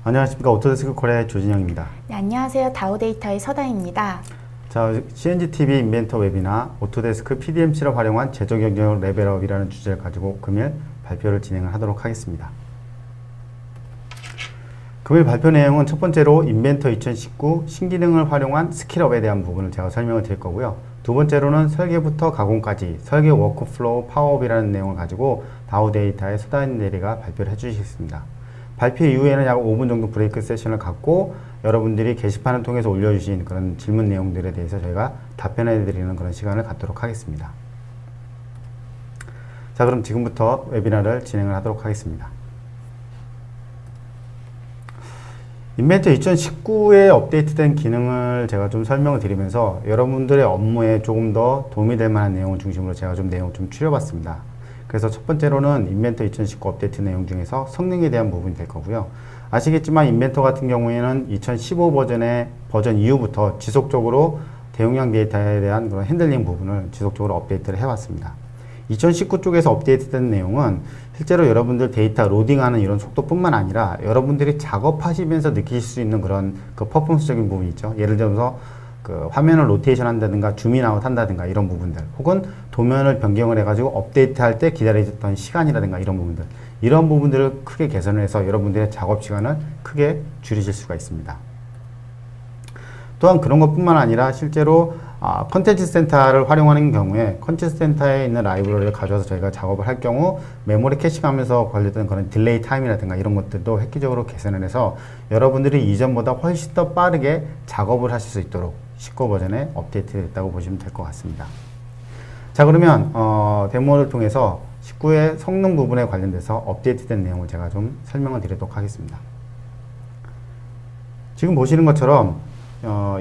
안녕하십니까. 오토데스크 코리아의 조진영입니다. 네, 안녕하세요. 다우데이터의 서다입니다. 자, CNGTV 인벤터 웹이나 오토데스크 PDMC를 활용한 제조 경쟁력 레벨업이라는 주제를 가지고 금일 발표를 진행을 하도록 하겠습니다. 금일 발표 내용은 첫 번째로 인벤터 2019 신기능을 활용한 스킬업에 대한 부분을 제가 설명을 드릴 거고요. 두 번째로는 설계부터 가공까지 설계 워크플로우 파워업이라는 내용을 가지고 다우데이터의 서다인 대리가 발표를 해주시겠습니다. 발표 이후에는 약 5분 정도 브레이크 세션을 갖고 여러분들이 게시판을 통해서 올려주신 그런 질문 내용들에 대해서 저희가 답변해 드리는 그런 시간을 갖도록 하겠습니다. 자, 그럼 지금부터 웨비나를 진행을 하도록 하겠습니다. 인벤터 2019에 업데이트된 기능을 제가 좀 설명을 드리면서 여러분들의 업무에 조금 더 도움이 될 만한 내용을 중심으로 제가 좀 내용을 좀 추려봤습니다. 그래서 첫 번째로는 인벤터 2019 업데이트 내용 중에서 성능에 대한 부분이 될 거고요. 아시겠지만 인벤터 같은 경우에는 2015 버전 이후부터 지속적으로 대용량 데이터에 대한 그런 핸들링 부분을 지속적으로 업데이트를 해왔습니다. 2019 쪽에서 업데이트된 내용은 실제로 여러분들 데이터 로딩하는 이런 속도뿐만 아니라 여러분들이 작업하시면서 느끼실 수 있는 그런 그 퍼포먼스적인 부분이 있죠. 예를 들어서 그 화면을 로테이션 한다든가 줌인아웃 한다든가 이런 부분들, 혹은 도면을 변경을 해가지고 업데이트 할 때 기다리셨던 시간이라든가 이런 부분들, 이런 부분들을 크게 개선을 해서 여러분들의 작업 시간을 크게 줄이실 수가 있습니다. 또한 그런 것뿐만 아니라 실제로 컨텐츠 센터를 활용하는 경우에 컨텐츠 센터에 있는 라이브러리를 가져와서 저희가 작업을 할 경우 메모리 캐싱하면서 관련된 그런 딜레이 타임이라든가 이런 것들도 획기적으로 개선을 해서 여러분들이 이전보다 훨씬 더 빠르게 작업을 하실 수 있도록 19 버전에 업데이트됐다고 보시면 될 것 같습니다. 자, 그러면 데모를 통해서 19의 성능 부분에 관련돼서 업데이트된 내용을 제가 좀 설명을 드리도록 하겠습니다. 지금 보시는 것처럼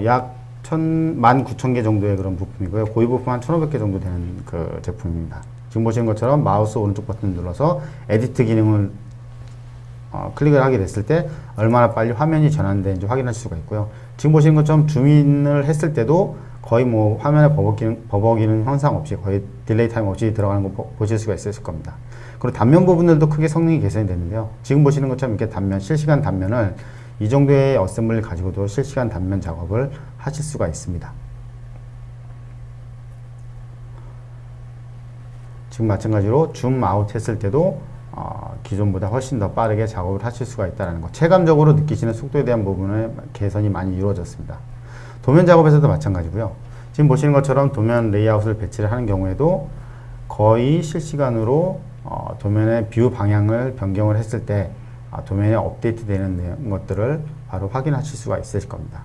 약 19,000개 정도의 그런 부품이고요. 고유 부품 한 1,500개 정도 되는 그 제품입니다. 지금 보시는 것처럼 마우스 오른쪽 버튼을 눌러서 에디트 기능을 클릭을 하게 됐을 때 얼마나 빨리 화면이 전환되는지 확인할 수가 있고요. 지금 보시는 것처럼 줌인을 했을 때도 거의 뭐 화면에 버벅이는 현상 없이 거의 딜레이 타임 없이 들어가는 거 보실 수가 있으실 겁니다. 그리고 단면 부분들도 크게 성능이 개선이 됐는데요. 지금 보시는 것처럼 이렇게 실시간 단면을 이 정도의 어셈블리를 가지고도 실시간 단면 작업을 하실 수가 있습니다. 지금 마찬가지로 줌 아웃 했을 때도 기존보다 훨씬 더 빠르게 작업을 하실 수가 있다는 것, 체감적으로 느끼시는 속도에 대한 부분의 개선이 많이 이루어졌습니다. 도면 작업에서도 마찬가지고요. 지금 보시는 것처럼 도면 레이아웃을 배치를 하는 경우에도 거의 실시간으로 도면의 뷰 방향을 변경을 했을 때 도면에 업데이트 되는 것들을 바로 확인하실 수가 있으실 겁니다.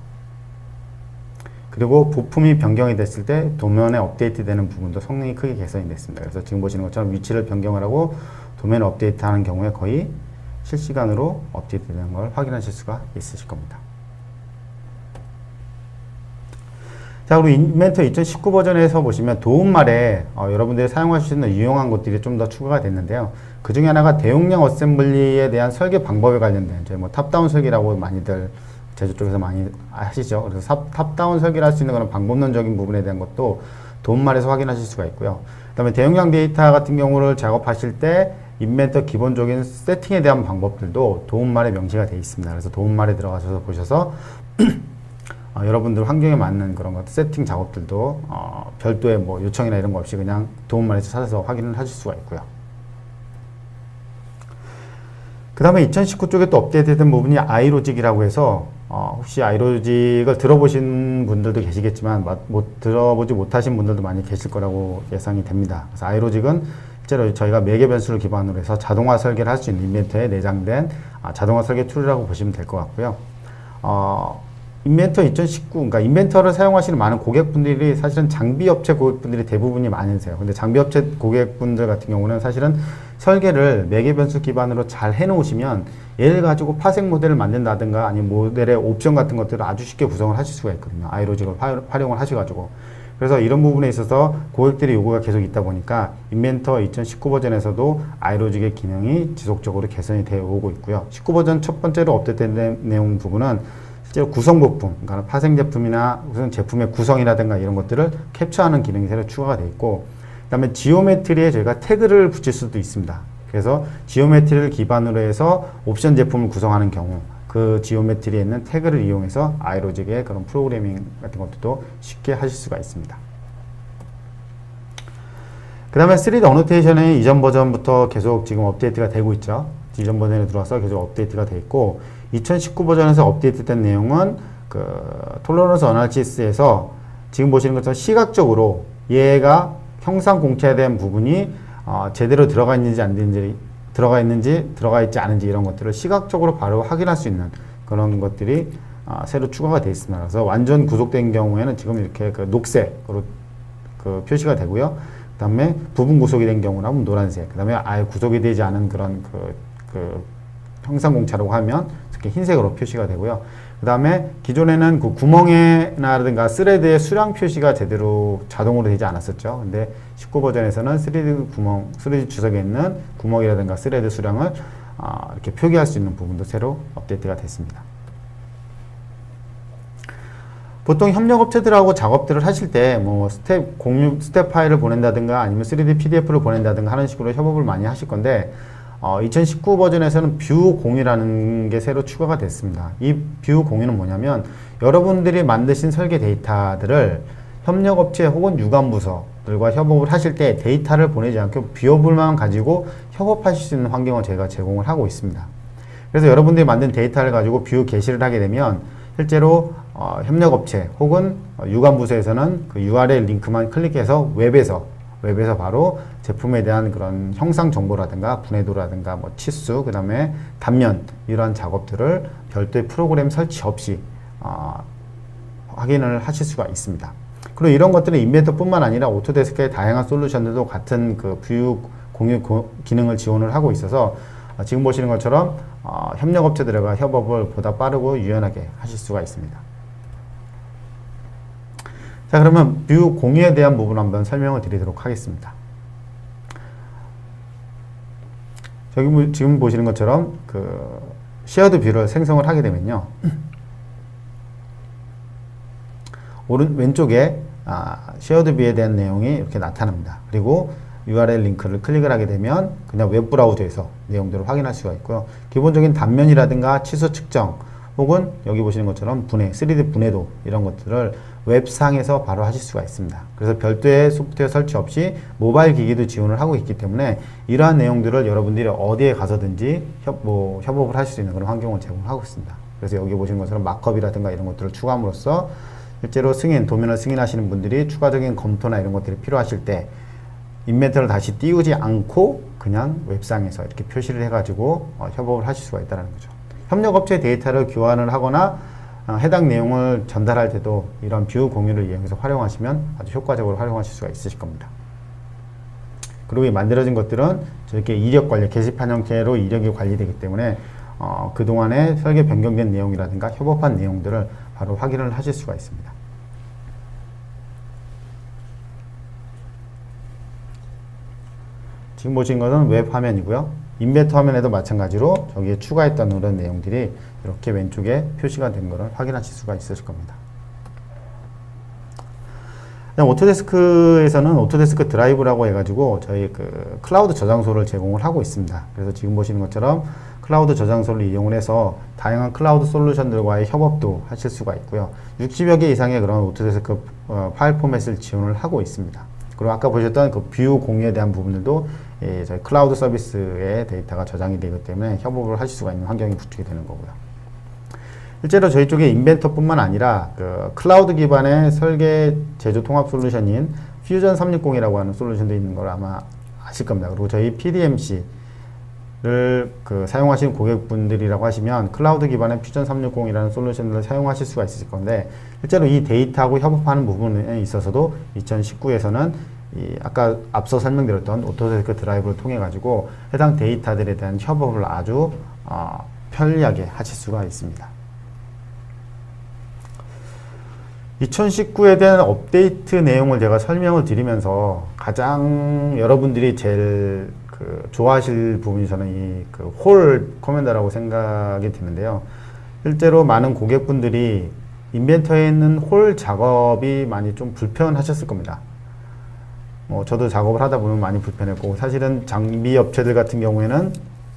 그리고 부품이 변경이 됐을 때 도면에 업데이트 되는 부분도 성능이 크게 개선이 됐습니다. 그래서 지금 보시는 것처럼 위치를 변경을 하고 도면을 업데이트 하는 경우에 거의 실시간으로 업데이트 되는 걸 확인하실 수가 있으실 겁니다. 자, 그리고 인벤터 2019 버전에서 보시면 도움말에 여러분들이 사용하실 수 있는 유용한 것들이 좀 더 추가가 됐는데요. 그 중에 하나가 대용량 어셈블리에 대한 설계 방법에 관련된, 저희 뭐 탑다운 설계라고 많이들 제조 쪽에서 많이 하시죠. 그래서 탑다운 설계를 할 수 있는 그런 방법론적인 부분에 대한 것도 도움말에서 확인하실 수가 있고요. 그 다음에 대용량 데이터 같은 경우를 작업하실 때 인벤터 기본적인 세팅에 대한 방법들도 도움말에 명시가 되어 있습니다. 그래서 도움말에 들어가셔서 보셔서 여러분들 환경에 맞는 그런 것 세팅 작업들도 별도의 뭐 요청이나 이런 거 없이 그냥 도움말에서 찾아서 확인을 하실 수가 있고요. 그 다음에 2019 쪽에 또 업데이트된 부분이 아이로직이라고 해서 혹시 아이로직을 들어보신 분들도 계시겠지만 들어보지 못하신 분들도 많이 계실 거라고 예상이 됩니다. 그래서 아이로직은 실제로 저희가 매개 변수를 기반으로 해서 자동화 설계를 할 수 있는 인벤터에 내장된 자동화 설계 툴이라고 보시면 될 것 같고요. 인벤터 2019, 그러니까 인벤터를 사용하시는 많은 고객분들이 사실은 장비업체 고객분들이 대부분이 많으세요. 근데 장비업체 고객분들 같은 경우는 사실은 설계를 매개 변수 기반으로 잘 해놓으시면 얘를 가지고 파생 모델을 만든다든가 아니면 모델의 옵션 같은 것들을 아주 쉽게 구성을 하실 수가 있거든요. 아이로직을 활용을 하셔가지고. 그래서 이런 부분에 있어서 고객들의 요구가 계속 있다 보니까 인벤터 2019 버전에서도 아이로직의 기능이 지속적으로 개선이 되어 오고 있고요. 19 버전 첫 번째로 업데이트된 내용 부분은 실제로 구성 부품, 그러니까 파생 제품이나 우선 제품의 구성이라든가 이런 것들을 캡처하는 기능이 새로 추가가 되어 있고, 그다음에 지오메트리에 저희가 태그를 붙일 수도 있습니다. 그래서 지오메트리를 기반으로 해서 옵션 제품을 구성하는 경우 그 지오메트리에 있는 태그를 이용해서 아이로직의 그런 프로그래밍 같은 것도 쉽게 하실 수가 있습니다. 그 다음에 3D 어노테이션의 이전 버전부터 계속 지금 업데이트가 되고 있죠. 이전 버전에 들어와서 계속 업데이트가 되어 있고 2019 버전에서 업데이트된 내용은 그 톨러런스 어널리시스에서 지금 보시는 것처럼 시각적으로 얘가 형상 공차에 대한 부분이 제대로 들어가 있는지 안 되는지 들어가 있지 않은지 이런 것들을 시각적으로 바로 확인할 수 있는 그런 것들이 새로 추가가 되어 있습니다. 그래서 완전 구속된 경우에는 지금 이렇게 그 녹색으로 그 표시가 되고요. 그 다음에 부분 구속이 된 경우는 노란색, 그 다음에 아예 구속이 되지 않은 그런 그 형상 공차라고 하면 이렇게 흰색으로 표시가 되고요. 그 다음에 기존에는 그 구멍에라든가 스레드의 수량 표시가 제대로 자동으로 되지 않았었죠. 근데 19 버전에서는 3D 주석에 있는 구멍이라든가 스레드 수량을 이렇게 표기할 수 있는 부분도 새로 업데이트가 됐습니다. 보통 협력업체들하고 작업들을 하실 때 뭐 스텝 파일을 보낸다든가 아니면 3D PDF를 보낸다든가 하는 식으로 협업을 많이 하실 건데 2019 버전에서는 뷰 공유라는 게 새로 추가가 됐습니다. 이 뷰 공유는 뭐냐면 여러분들이 만드신 설계 데이터들을 협력업체 혹은 유관부서들과 협업을 하실 때 데이터를 보내지 않고 뷰어블만 가지고 협업하실 수 있는 환경을 저희가 제공을 하고 있습니다. 그래서 여러분들이 만든 데이터를 가지고 뷰 게시를 하게 되면 실제로 협력업체 혹은 유관부서에서는 그 URL 링크만 클릭해서 웹에서 바로 제품에 대한 그런 형상 정보라든가 분해도라든가 뭐 치수, 그 다음에 단면 이러한 작업들을 별도의 프로그램 설치 없이 확인을 하실 수가 있습니다. 그리고 이런 것들은 인벤터뿐만 아니라 오토데스크의 다양한 솔루션들도 같은 그 뷰 공유 기능을 지원을 하고 있어서 지금 보시는 것처럼 협력업체들과 협업을 보다 빠르고 유연하게 하실 수가 있습니다. 자, 그러면 뷰 공유에 대한 부분 한번 설명을 드리도록 하겠습니다. 저기 지금 보시는 것처럼 그 쉐어드 뷰를 생성을 하게 되면요. 왼쪽에 쉐어드 뷰에 대한 내용이 이렇게 나타납니다. 그리고 URL 링크를 클릭을 하게 되면 그냥 웹 브라우저에서 내용들을 확인할 수가 있고요. 기본적인 단면이라든가 치수 측정 혹은 여기 보시는 것처럼 분해, 3D 분해도 이런 것들을 웹상에서 바로 하실 수가 있습니다. 그래서 별도의 소프트웨어 설치 없이 모바일 기기도 지원을 하고 있기 때문에 이러한 내용들을 여러분들이 어디에 가서든지 협업을 하실 수 있는 그런 환경을 제공하고 있습니다. 그래서 여기 보시는 것처럼 마크업이라든가 이런 것들을 추가함으로써 실제로 도면을 승인하시는 분들이 추가적인 검토나 이런 것들이 필요하실 때 인벤터를 다시 띄우지 않고 그냥 웹상에서 이렇게 표시를 해가지고 협업을 하실 수가 있다는 거죠. 협력업체 데이터를 교환을 하거나 해당 내용을 전달할 때도 이런 뷰 공유를 이용해서 활용하시면 아주 효과적으로 활용하실 수가 있으실 겁니다. 그리고 이 만들어진 것들은 저렇게 이력 관리, 게시판 형태로 이력이 관리되기 때문에 그동안에 설계 변경된 내용이라든가 협업한 내용들을 바로 확인을 하실 수가 있습니다. 지금 보신 것은 웹 화면이고요. 인벤터 화면에도 마찬가지로 저기에 추가했던 그런 내용들이 이렇게 왼쪽에 표시가 된 것을 확인하실 수가 있으실 겁니다. 오토데스크에서는 오토데스크 드라이브라고 해가지고 저희 그 클라우드 저장소를 제공을 하고 있습니다. 그래서 지금 보시는 것처럼 클라우드 저장소를 이용을 해서 다양한 클라우드 솔루션들과의 협업도 하실 수가 있고요. 60여 개 이상의 그런 오토데스크 파일 포맷을 지원을 하고 있습니다. 그리고 아까 보셨던 그 뷰 공유에 대한 부분들도 저희 클라우드 서비스의 데이터가 저장이 되기 때문에 협업을 하실 수가 있는 환경이 구축이 되는 거고요. 실제로 저희 쪽에 인벤터뿐만 아니라 그 클라우드 기반의 설계 제조 통합 솔루션인 퓨전 360이라고 하는 솔루션도 있는 걸 아마 아실 겁니다. 그리고 저희 PDMC를 그 사용하시는 고객분들이라고 하시면 클라우드 기반의 퓨전 360이라는 솔루션을 사용하실 수가 있을 건데 실제로 이 데이터하고 협업하는 부분에 있어서도 2019에서는 아까 앞서 설명드렸던 오토데스크 드라이브를 통해 가지고 해당 데이터들에 대한 협업을 아주 편리하게 하실 수가 있습니다. 2019에 대한 업데이트 내용을 제가 설명을 드리면서 가장 여러분들이 제일 좋아하실 부분이 저는 이 홀 커맨더라고 생각이 드는데요. 실제로 많은 고객분들이 인벤터에 있는 홀 작업이 많이 좀 불편하셨을 겁니다. 저도 작업을 하다 보면 많이 불편했고, 사실은 장비 업체들 같은 경우에는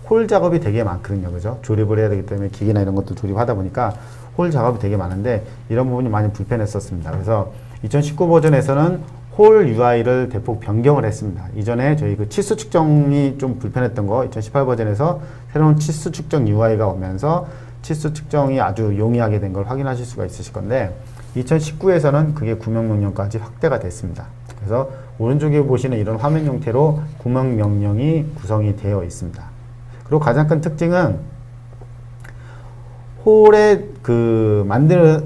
홀 작업이 되게 많거든요. 그죠? 조립을 해야 되기 때문에 기기나 이런 것도 조립하다 보니까 홀 작업이 되게 많은데 이런 부분이 많이 불편했었습니다. 그래서 2019 버전에서는 홀 UI를 대폭 변경을 했습니다. 이전에 저희 그 치수 측정이 좀 불편했던 거 2018 버전에서 새로운 치수 측정 UI가 오면서 치수 측정이 아주 용이하게 된 걸 확인하실 수가 있으실 건데 2019에서는 그게 구명명령까지 확대가 됐습니다. 그래서 오른쪽에 보시는 이런 화면 형태로 구명명령이 구성이 되어 있습니다. 그리고 가장 큰 특징은 홀에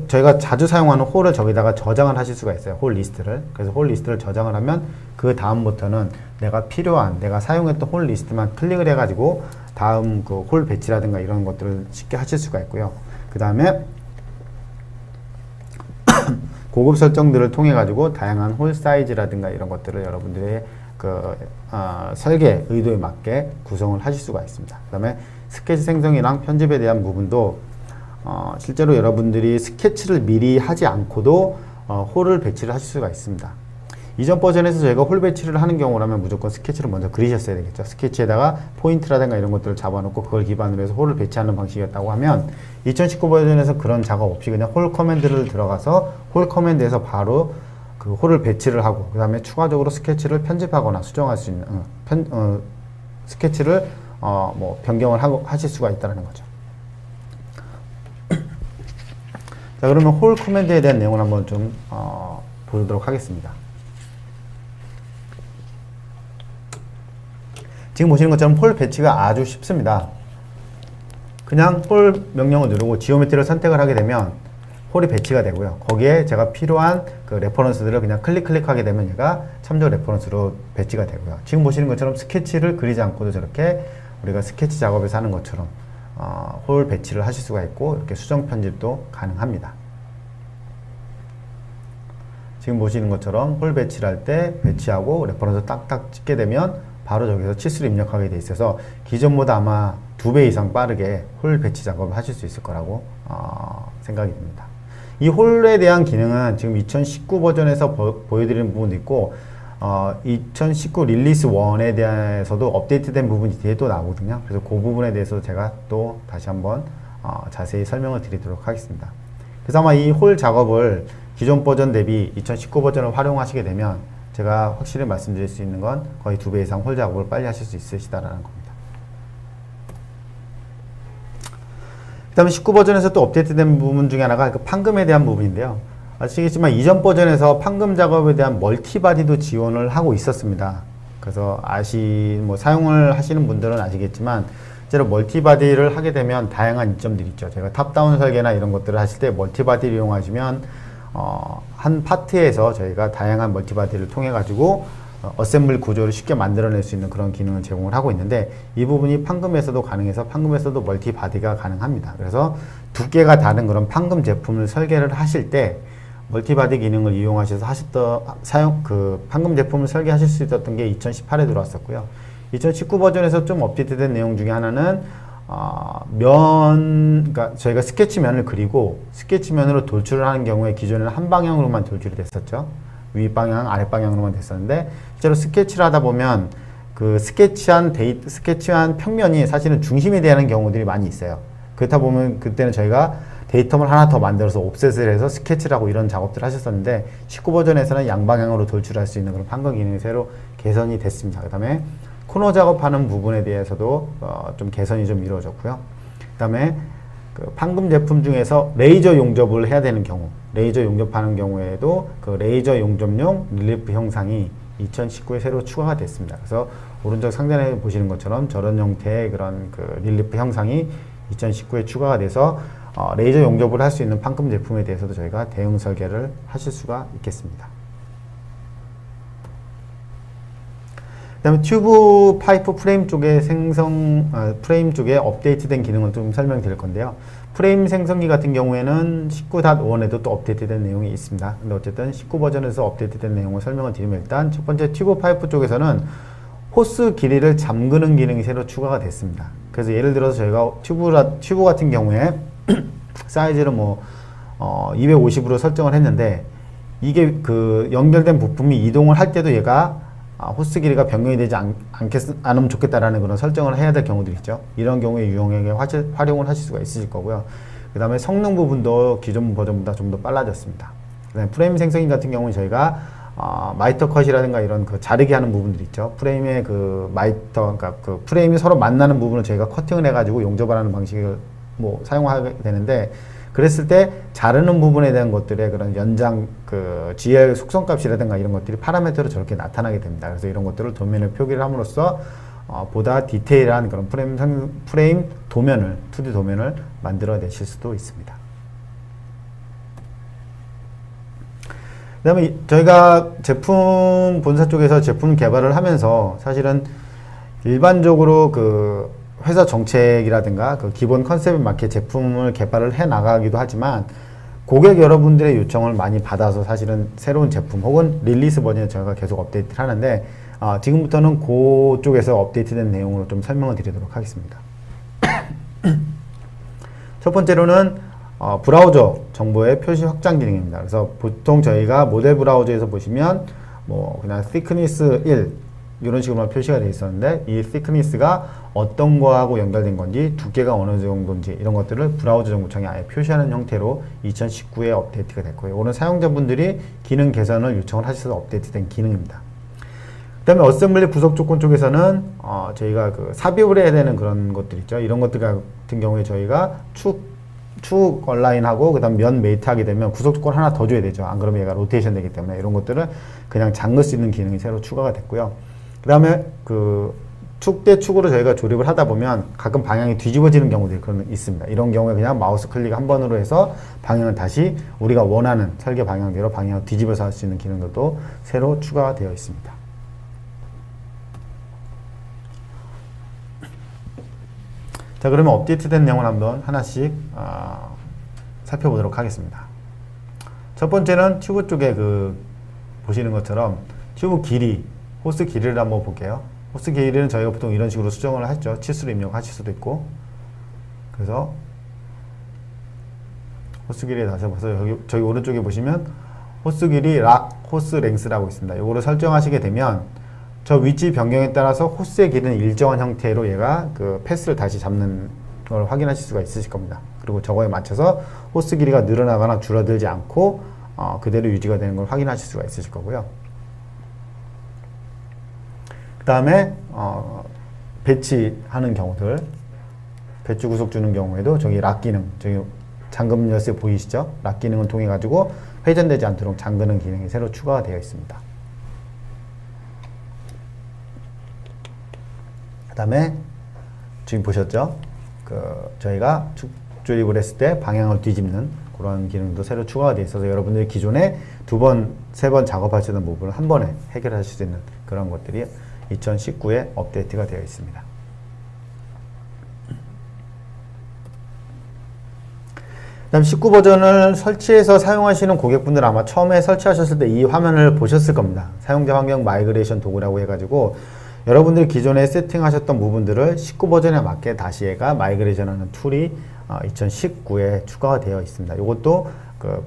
저희가 자주 사용하는 홀을 저기다가 저장을 하실 수가 있어요. 홀 리스트를. 그래서 홀 리스트를 저장을 하면 그 다음부터는 내가 사용했던 홀 리스트만 클릭을 해가지고 다음 그 홀 배치라든가 이런 것들을 쉽게 하실 수가 있고요. 그 다음에 고급 설정들을 통해 가지고 다양한 홀 사이즈라든가 이런 것들을 여러분들의 설계 의도에 맞게 구성을 하실 수가 있습니다. 그 다음에 스케치 생성이랑 편집에 대한 부분도 실제로 여러분들이 스케치를 미리 하지 않고도 홀을 배치를 하실 수가 있습니다. 이전 버전에서 저희가 홀 배치를 하는 경우라면 무조건 스케치를 먼저 그리셨어야 되겠죠. 스케치에다가 포인트라든가 이런 것들을 잡아놓고 그걸 기반으로 해서 홀을 배치하는 방식이었다고 하면 2019 버전에서 그런 작업 없이 그냥 홀 커맨드를 들어가서 홀 커맨드에서 바로 그 홀을 배치를 하고 그 다음에 추가적으로 스케치를 편집하거나 수정할 수 있는 스케치를 변경을 하실 수가 있다는 거죠. 자, 그러면 홀 커맨드에 대한 내용을 한번 좀 보도록 하겠습니다. 지금 보시는 것처럼 홀 배치가 아주 쉽습니다. 그냥 홀 명령을 누르고 지오메트리를 선택을 하게 되면 홀이 배치가 되고요. 거기에 제가 필요한 그 레퍼런스들을 그냥 클릭하게 되면 얘가 참조 레퍼런스로 배치가 되고요. 지금 보시는 것처럼 스케치를 그리지 않고도 저렇게 우리가 스케치 작업에서 하는 것처럼 홀 배치를 하실 수가 있고 이렇게 수정 편집도 가능합니다. 지금 보시는 것처럼 홀 배치를 할 때 배치하고 레퍼런스 딱딱 찍게 되면 바로 저기서 치수를 입력하게 돼 있어서 기존보다 아마 2배 이상 빠르게 홀 배치 작업을 하실 수 있을 거라고 생각이 듭니다. 이 홀에 대한 기능은 지금 2019 버전에서 보여드리는 부분도 있고 2019 릴리스 1에 대해서도 업데이트된 부분이 뒤에 또 나오거든요. 그래서 그 부분에 대해서 제가 또 다시 한번 자세히 설명을 드리도록 하겠습니다. 그래서 아마 이 홀 작업을 기존 버전 대비 2019 버전을 활용하시게 되면 제가 확실히 말씀드릴 수 있는 건 거의 2배 이상 홀 작업을 빨리 하실 수 있으시다라는 겁니다. 그 다음에 19 버전에서 또 업데이트된 부분 중에 하나가 그 판금에 대한 부분인데요. 아시겠지만 이전 버전에서 판금 작업에 대한 멀티바디도 지원을 하고 있었습니다. 그래서 사용을 하시는 분들은 아시겠지만 실제로 멀티바디를 하게 되면 다양한 이점들이 있죠. 제가 탑다운 설계나 이런 것들을 하실 때 멀티바디를 이용하시면 한 파트에서 저희가 다양한 멀티바디를 통해 가지고 어셈블 구조를 쉽게 만들어낼 수 있는 그런 기능을 제공을 하고 있는데 이 부분이 판금에서도 가능해서 판금에서도 멀티바디가 가능합니다. 그래서 두께가 다른 그런 판금 제품을 설계를 하실 때 멀티바디 기능을 이용하셔서 판금 제품을 설계하실 수 있었던 게 2018에 들어왔었고요. 2019 버전에서 좀 업데이트된 내용 중에 하나는 그러니까 저희가 스케치면을 그리고 스케치면으로 돌출을 하는 경우에 기존에는 한 방향으로만 돌출이 됐었죠. 위 방향, 아래 방향으로만 됐었는데 실제로 스케치를 하다 보면 그 스케치한 평면이 사실은 중심이 되는 경우들이 많이 있어요. 그렇다 보면 그때는 저희가 데이터를 하나 더 만들어서 옵셋을 해서 스케치를 하고 이런 작업들을 하셨었는데 19 버전에서는 양방향으로 돌출할 수 있는 그런 판금 기능이 새로 개선이 됐습니다. 그 다음에 코너 작업하는 부분에 대해서도 좀 개선이 좀 이루어졌고요. 그 다음에 그 판금 제품 중에서 레이저 용접을 해야 되는 경우, 레이저 용접하는 경우에도 그 레이저 용접용 릴리프 형상이 2019에 새로 추가가 됐습니다. 그래서 오른쪽 상단에 보시는 것처럼 저런 형태의 그런 그 릴리프 형상이 2019에 추가가 돼서 레이저 용접을 할 수 있는 판금 제품에 대해서도 저희가 대응 설계를 하실 수가 있겠습니다. 그 다음에 튜브 파이프 프레임 쪽에 프레임 쪽에 업데이트된 기능을 좀 설명드릴 건데요. 프레임 생성기 같은 경우에는 19.1에도 또 업데이트된 내용이 있습니다. 근데 어쨌든 19 버전에서 업데이트된 내용을 설명을 드리면 일단 첫 번째 튜브 파이프 쪽에서는 호스 길이를 잠그는 기능이 새로 추가가 됐습니다. 그래서 예를 들어서 저희가 튜브 같은 경우에 사이즈를 250으로 설정을 했는데 이게 그 연결된 부품이 이동을 할 때도 얘가 호스 길이가 변경이 되지 않으면 좋겠다라는 그런 설정을 해야 될 경우들이 있죠. 이런 경우에 유용하게 활용을 하실 수가 있으실 거고요. 그 다음에 성능 부분도 기존 버전보다 좀 더 빨라졌습니다. 그 다음에 프레임 생성인 같은 경우는 저희가 마이터 컷이라든가 이런 그 자르게 하는 부분들이 있죠. 프레임의 그 마이터, 그러니까 그 프레임이 서로 만나는 부분을 저희가 커팅을 해가지고 용접하는 방식을 사용하게 되는데, 그랬을 때 자르는 부분에 대한 것들의 그런 연장 그 GL 속성값이라든가 이런 것들이 파라미터로 저렇게 나타나게 됩니다. 그래서 이런 것들을 도면에 표기를 함으로써 보다 디테일한 그런 프레임 도면을 2D 도면을 만들어내실 수도 있습니다. 그 다음에 저희가 제품 본사 쪽에서 제품 개발을 하면서 사실은 일반적으로 그 회사 정책이라든가 그 기본 컨셉에 맞게 제품을 개발을 해 나가기도 하지만, 고객 여러분들의 요청을 많이 받아서 사실은 새로운 제품 혹은 릴리스 버전을 저희가 계속 업데이트를 하는데, 지금부터는 그쪽에서 업데이트된 내용으로 좀 설명을 드리도록 하겠습니다. 첫 번째로는 브라우저 정보의 표시 확장 기능입니다. 그래서 보통 저희가 모델 브라우저에서 보시면 그냥 thickness 1 이런 식으로 표시가 되어 있었는데, 이 thickness가 어떤 거하고 연결된 건지, 두께가 어느 정도인지 이런 것들을 브라우저 정보창에 아예 표시하는 형태로 2019에 업데이트가 됐고요. 오늘 사용자분들이 기능 개선을 요청을 하셔서 업데이트된 기능입니다. 그 다음에 어셈블리 구성 조건 쪽에서는 저희가 그 삽입을 해야 되는 그런 것들 있죠. 이런 것들 같은 경우에 저희가 축 얼라인하고 그 다음 면 메이트 하게 되면 구속 조건 하나 더 줘야 되죠. 안 그러면 얘가 로테이션 되기 때문에 이런 것들을 그냥 잠글 수 있는 기능이 새로 추가가 됐고요. 그 다음에 그 축 대 축으로 저희가 조립을 하다 보면 가끔 방향이 뒤집어지는 경우들이 있습니다. 이런 경우에 그냥 마우스 클릭 한 번으로 해서 방향을 다시 우리가 원하는 설계 방향대로 방향을 뒤집어서 할 수 있는 기능들도 새로 추가가 되어 있습니다. 자, 그러면 업데이트된 내용을 한번 하나씩 살펴보도록 하겠습니다. 첫 번째는 튜브 쪽에 보시는 것처럼 튜브 길이, 호스 길이를 한번 볼게요. 호스 길이는 저희가 보통 이런 식으로 수정을 하죠. 치수로 입력하실 수도 있고. 그래서 호스 길이에 다시 봐서 저기 오른쪽에 보시면 호스 길이 락 호스 랭스라고 있습니다. 이거를 설정하시게 되면 저 위치 변경에 따라서 호스의 길이는 일정한 형태로 얘가 그 패스를 다시 잡는 걸 확인하실 수가 있으실 겁니다. 그리고 저거에 맞춰서 호스 길이가 늘어나거나 줄어들지 않고 그대로 유지가 되는 걸 확인하실 수가 있으실 거고요. 그 다음에 배치하는 경우들, 배치 구속 주는 경우에도 저기 락 기능, 저기 잠금 열쇠 보이시죠? 락 기능을 통해 가지고 회전되지 않도록 잠그는 기능이 새로 추가가 되어 있습니다. 그 다음에 지금 보셨죠? 저희가 축 조립을 했을 때 방향을 뒤집는 그런 기능도 새로 추가가 되어 있어서 여러분들이 기존에 2번, 3번 작업하시던 부분을 한 번에 해결하실 수 있는 그런 것들이 2019에 업데이트가 되어 있습니다. 그 다음 19 버전을 설치해서 사용하시는 고객분들 아마 처음에 설치하셨을 때 이 화면을 보셨을 겁니다. 사용자 환경 마이그레이션 도구라고 해가지고 여러분들이 기존에 세팅하셨던 부분들을 19 버전에 맞게 다시 얘가 마이그레이션하는 툴이 2019에 추가가 되어 있습니다. 이것도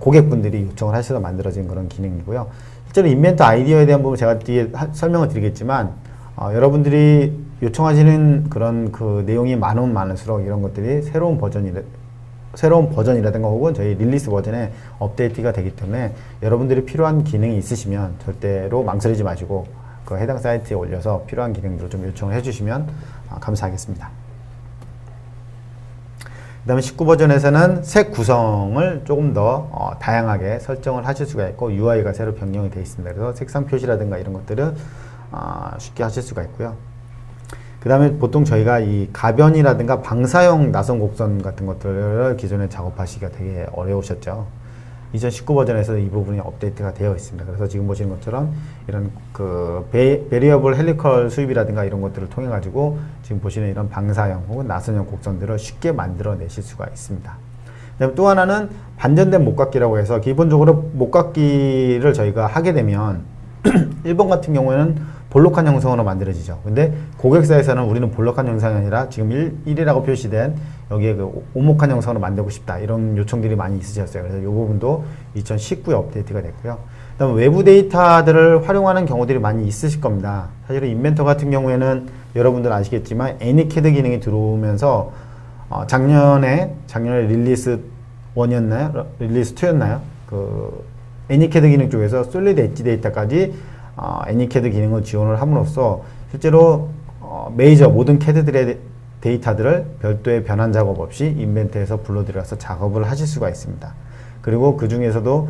고객분들이 요청을 하셔서 만들어진 그런 기능이고요. 실제로 인벤트 아이디어에 대한 부분 제가 뒤에 설명을 드리겠지만 여러분들이 요청하시는 그런 내용이 많으면 많을수록 이런 것들이 새로운 버전이라든가 혹은 저희 릴리스 버전에 업데이트가 되기 때문에 여러분들이 필요한 기능이 있으시면 절대로 망설이지 마시고 해당 사이트에 올려서 필요한 기능들을 좀 요청을 해주시면 감사하겠습니다. 그 다음에 19 버전에서는 색 구성을 조금 더 다양하게 설정을 하실 수가 있고 UI가 새로 변경이 되어 있습니다. 그래서 색상 표시라든가 이런 것들을 쉽게 하실 수가 있고요. 그 다음에 보통 저희가 이 가변이라든가 방사형 나선 곡선 같은 것들을 기존에 작업하시기가 되게 어려우셨죠. 2019 버전에서 이 부분이 업데이트가 되어 있습니다. 그래서 지금 보시는 것처럼 이런 베리어블 헬리컬 수입이라든가 이런 것들을 통해 가지고 지금 보시는 이런 방사형 혹은 나선형 곡선들을 쉽게 만들어 내실 수가 있습니다. 그다음에 또 하나는 반전된 목깎기라고 해서 기본적으로 목깎기를 저희가 하게 되면 1번 같은 경우에는 볼록한 형성으로 만들어지죠. 근데 고객사에서는 우리는 볼록한 형상이 아니라 지금 1이라고 표시된 여기에 오목한 형상으로 만들고 싶다 이런 요청들이 많이 있으셨어요. 그래서 이 부분도 2019에 업데이트가 됐고요. 그다음 외부 데이터들을 활용하는 경우들이 많이 있으실 겁니다. 사실은 인벤터 같은 경우에는 여러분들 아시겠지만 애니캐드 기능이 들어오면서 작년에 릴리스 1이었나요? 릴리스 2였나요? 그 애니캐드 기능 쪽에서 솔리드 엣지 데이터까지 애니캐드 기능을 지원을 함으로써 실제로 메이저 모든 캐드들의 데이터들을 별도의 변환 작업 없이 인벤터에서 불러들여서 작업을 하실 수가 있습니다. 그리고 그 중에서도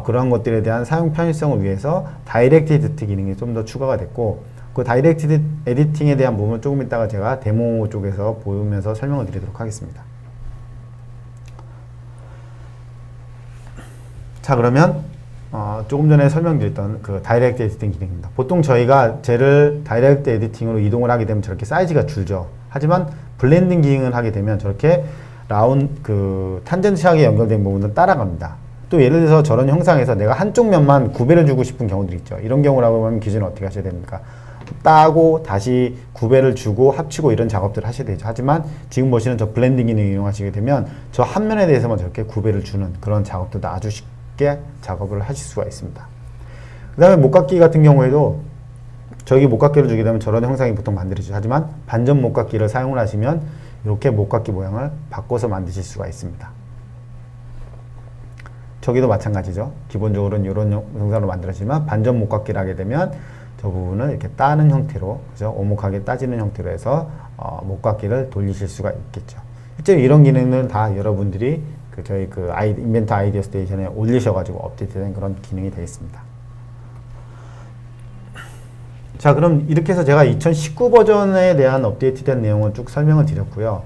그러한 것들에 대한 사용 편의성을 위해서 다이렉트 에디트 기능이 좀 더 추가가 됐고, 그 다이렉트 에디팅에 대한 부분은 조금 이따가 제가 데모 쪽에서 보면서 설명을 드리도록 하겠습니다. 자, 그러면 조금 전에 설명드렸던 그 다이렉트 에디팅 기능입니다. 보통 저희가 쟤를 다이렉트 에디팅으로 이동을 하게 되면 저렇게 사이즈가 줄죠. 하지만 블렌딩 기능을 하게 되면 저렇게 탄젠시하게 연결된 부분은 따라갑니다. 또 예를 들어서 저런 형상에서 내가 한쪽 면만 구배를 주고 싶은 경우들이 있죠. 이런 경우라고 하면 기준은 어떻게 하셔야 됩니까? 따고 다시 구배를 주고 합치고 이런 작업들을 하셔야 되죠. 하지만 지금 보시는 저 블렌딩 기능을 이용하시게 되면 저 한 면에 대해서만 저렇게 구배를 주는 그런 작업들도 아주 쉽게 작업을 하실 수가 있습니다. 그 다음에 목깎기 같은 경우에도 저기 목깎기를 주게 되면 저런 형상이 보통 만들어지죠. 하지만 반전 목깎기를 사용을 하시면 이렇게 목깎기 모양을 바꿔서 만드실 수가 있습니다. 저기도 마찬가지죠. 기본적으로는 이런 형상으로 만들어지지만 반전 목깎기를 하게 되면 저 부분을 이렇게 따는 형태로, 그죠? 오목하게 따지는 형태로 해서 목깎기를 돌리실 수가 있겠죠. 실제로 이런 기능은 다 여러분들이 저희 인벤터 아이디어 스테이션에 올리셔가지고 업데이트된 그런 기능이 되어 있습니다. 자, 그럼 이렇게 해서 제가 2019 버전에 대한 업데이트된 내용을 쭉 설명을 드렸고요.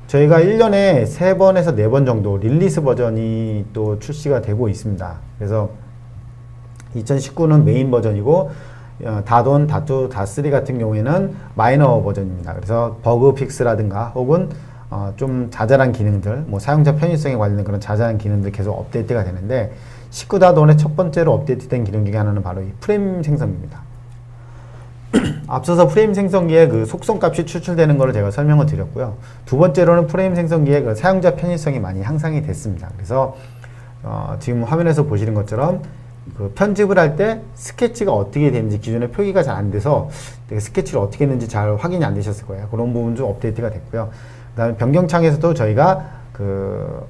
저희가 1년에 3번에서 4번 정도 릴리스 버전이 또 출시가 되고 있습니다. 그래서 2019는 메인 버전이고, 다돈, 다2, 다3 같은 경우에는 마이너 버전입니다. 그래서 버그 픽스라든가 혹은 좀 자잘한 기능들, 뭐 사용자 편의성에 관련된 그런 자잘한 기능들 계속 업데이트가 되는데, 19다돈의 첫 번째로 업데이트된 기능 중에 하나는 바로 이 프레임 생성기입니다. 앞서서 프레임 생성기의 그 속성 값이 추출되는 것을 제가 설명을 드렸고요. 두 번째로는 프레임 생성기의 그 사용자 편의성이 많이 향상이 됐습니다. 그래서 지금 화면에서 보시는 것처럼 그 편집을 할 때 스케치가 어떻게 되는지 기존에 표기가 잘 안 돼서 스케치를 어떻게 했는지 잘 확인이 안 되셨을 거예요. 그런 부분 좀 업데이트가 됐고요. 그 다음에 변경창에서도 저희가 그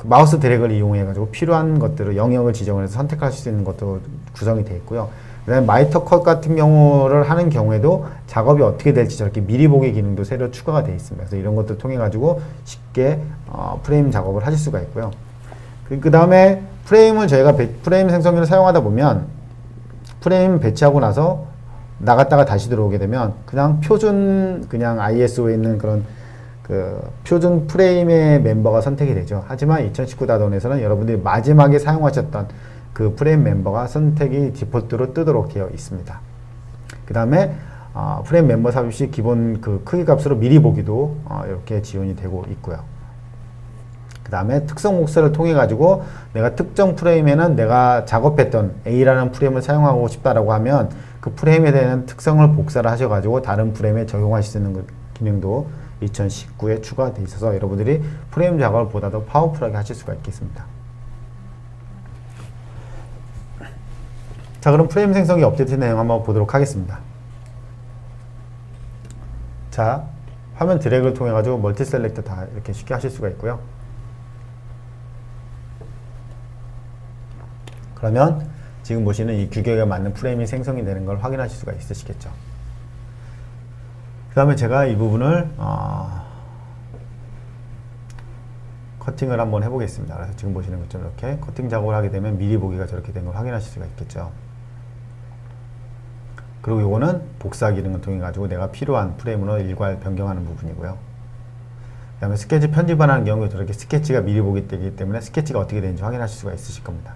마우스 드래그를 이용해 가지고 필요한 것들을 영역을 지정을 해서 선택할 수 있는 것도 구성이 되어 있고요. 그 다음에 마이터 컷 같은 경우를 하는 경우에도 작업이 어떻게 될지 저렇게 미리 보기 기능도 새로 추가가 되어 있습니다. 그래서 이런 것들 통해 가지고 쉽게 프레임 작업을 하실 수가 있고요. 그 다음에 프레임을 저희가 프레임 생성기를 사용하다 보면 프레임 배치하고 나서 나갔다가 다시 들어오게 되면 그냥 ISO에 있는 그런 표준 프레임의 멤버가 선택이 되죠. 하지만 2019 다돈에서는 여러분들이 마지막에 사용하셨던 그 프레임 멤버가 선택이 디폴트로 뜨도록 되어 있습니다. 그 다음에 프레임 멤버 삽입 기본 그 크기 값으로 미리 보기도 이렇게 지원이 되고 있고요. 그 다음에 특성 복사를 통해 가지고 내가 특정 프레임에는 내가 작업했던 A라는 프레임을 사용하고 싶다라고 하면 그 프레임에 대한 특성을 복사를 하셔 가지고 다른 프레임에 적용하실 수 있는 그 기능도 2019에 추가되어 있어서 여러분들이 프레임 작업을 보다 더 파워풀하게 하실 수가 있겠습니다. 자, 그럼 프레임 생성기 업데이트 내용 한번 보도록 하겠습니다. 자, 화면 드래그를 통해 가지고 멀티 셀렉터 다 이렇게 쉽게 하실 수가 있고요. 그러면 지금 보시는 이 규격에 맞는 프레임이 생성이 되는 걸 확인하실 수가 있으시겠죠. 그 다음에 제가 이 부분을 커팅을 한번 해보겠습니다. 그래서 지금 보시는 것처럼 이렇게 커팅 작업을 하게 되면 미리 보기가 저렇게 된 걸 확인하실 수가 있겠죠. 그리고 이거는 복사 기능을 통해 가지고 내가 필요한 프레임으로 일괄 변경하는 부분이고요. 그 다음에 스케치 편집을 하는 경우에 저렇게 스케치가 미리 보기 되기 때문에 스케치가 어떻게 되는지 확인하실 수가 있으실 겁니다.